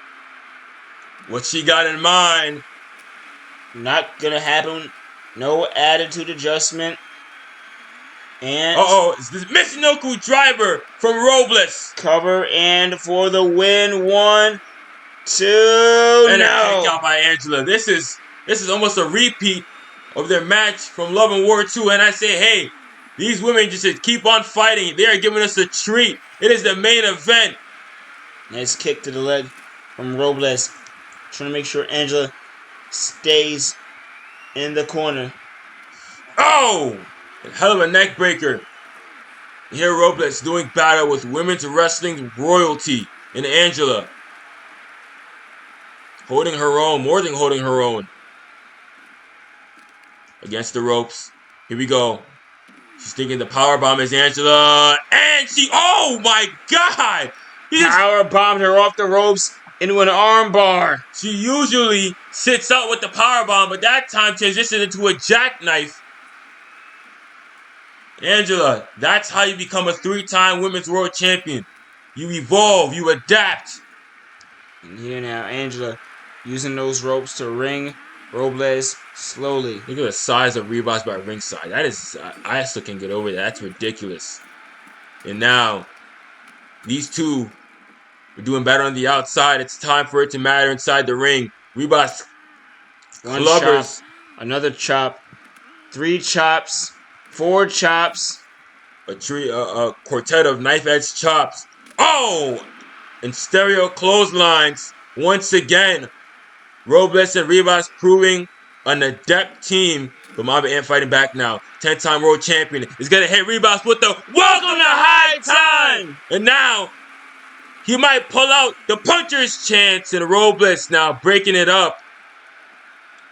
What she got in mind. Not gonna happen. No attitude adjustment. And it's the Michinoku driver from Robles. Cover and for the win. 1, 2, and no. a kick out by Angela. This is almost a repeat of their match from Love and War 2. And I say, hey, these women just should keep on fighting. They are giving us a treat. It is the main event. Nice kick to the leg from Robles. Trying to make sure Angela stays in the corner. Oh! A hell of a neck breaker. Here Robles doing battle with women's wrestling royalty in Angela. Holding her own, more than holding her own. Against the ropes. Here we go. She's thinking the powerbomb is Angela. And she, oh my God! He just, Power bombed her off the ropes into an arm bar. she usually sits out with the power bomb, but that time transitioned into a jackknife. Angela, that's how you become a 3-time women's world champion. You evolve, you adapt. And here now, Angela using those ropes to ring Robles slowly. Look at the size of Reebok's by ringside. That is, I still can't get over that. That's ridiculous. And now, these two are doing better on the outside. It's time for it to matter inside the ring. Reebok's One clubbers. chop, another chop, 3 chops, 4 chops. A quartet of knife-edge chops. Oh! And stereo clotheslines. Once again, Robles and Rivas proving an adept team. But Mamba Ant fighting back now. 10-time world champion is going to hit Rivas with the Welcome to High Time! And now, he might pull out the puncher's chance. And Robles now breaking it up.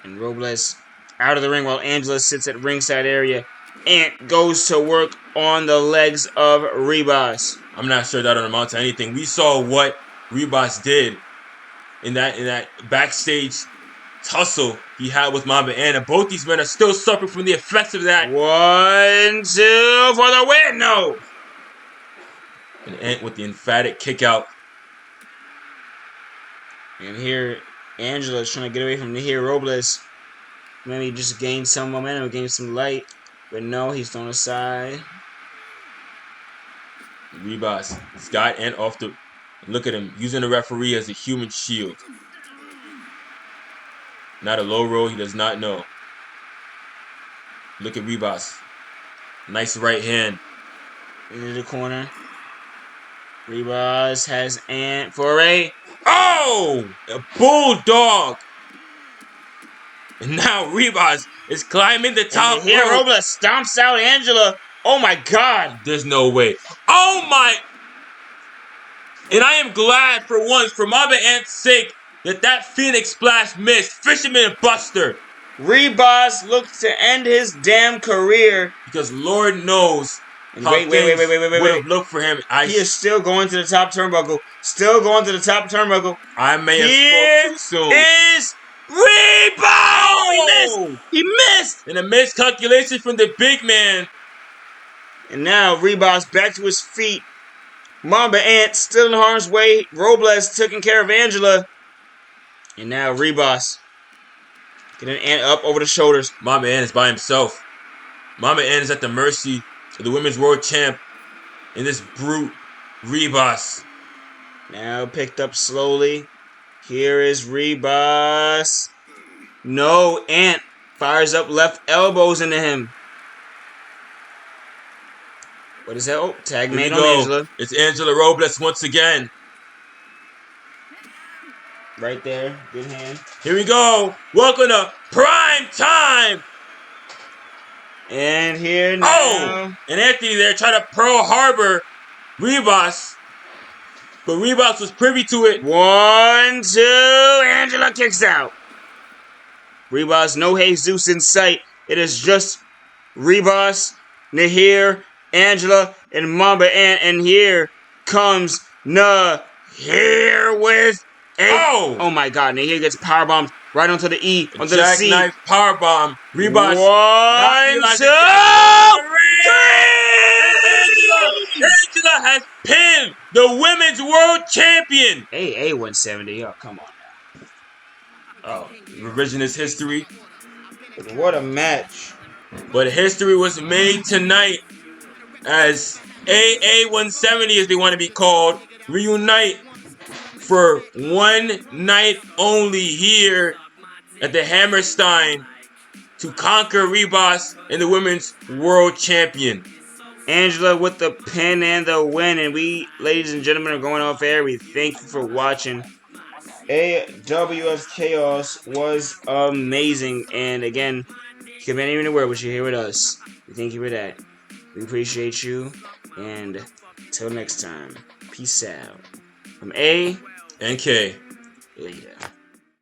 And Robles out of the ring while Angela sits at ringside area. Ant goes to work on the legs of Ribas. I'm not sure that amounts to anything. We saw what Ribas did in that backstage tussle he had with Mamba Ant, and both these men are still suffering from the effects of that. 1, 2 for the win. No. And Ant with the emphatic kick out. And here Angela's trying to get away from here. Robles maybe just gain some momentum, gain some light. But no, he's thrown aside. Ribas has got Ant off the... Look at him, using the referee as a human shield. Not a low roll, he does not know. Look at Ribas. Nice right hand. Into the corner. Ribas has Ant for a... Oh! A bulldog! And now Ribas is climbing the top And here rope. Robles stomps out Angela. Oh my God. There's no way. Oh my... And I am glad for once, for Mamba Ant's sake, that Phoenix Splash missed. Fisherman Buster. Ribas looks to end his damn career. Because Lord knows how Wait, would have looked for him. He is still going to the top turnbuckle. Still going to the top turnbuckle. I may have spoke too soon. Is Ribas! Oh! He missed! And a miscalculation from the big man. And now Ribas back to his feet. Mamba Ant still in harm's way. Robles taking care of Angela. And now Ribas getting Ant up over the shoulders. Mamba Ant is by himself. Mamba Ant is at the mercy of the women's world champ and this brute Ribas. Now picked up slowly. Here is Ribas. No, Ant fires up left elbows into him. What is that? Oh, tag made on Angela. It's Angela Robles once again. Right there. Good hand. Here we go. Welcome to prime time. And here now. Oh! And Anthony there tried to Pearl Harbor Ribas. But Ribas was privy to it. 1, 2. Angela kicks out. Ribas, no Jesus in sight. It is just Ribas, Nahir, Angela, and Mamba Ant. And here comes Nahir with a... Oh my God. Nahir gets powerbombed right onto the E, onto the C. Jackknife powerbomb. Ribas. 1, 2, 3. Angela has pinned the women's world champion. Hey, 170. Oh, come on now. Oh, revisionist history. What a match. But history was made tonight as AA 170, as they want to be called, reunite for one night only here at the Hammerstein to conquer Ribas and the women's world champion. Angela with the pin and the win. And we, ladies and gentlemen, are going off air. We thank you for watching. AWF Chaos was amazing. And again, you could be anywhere but you're here with us. We thank you for that. We appreciate you. And until next time, peace out. From A and K. later.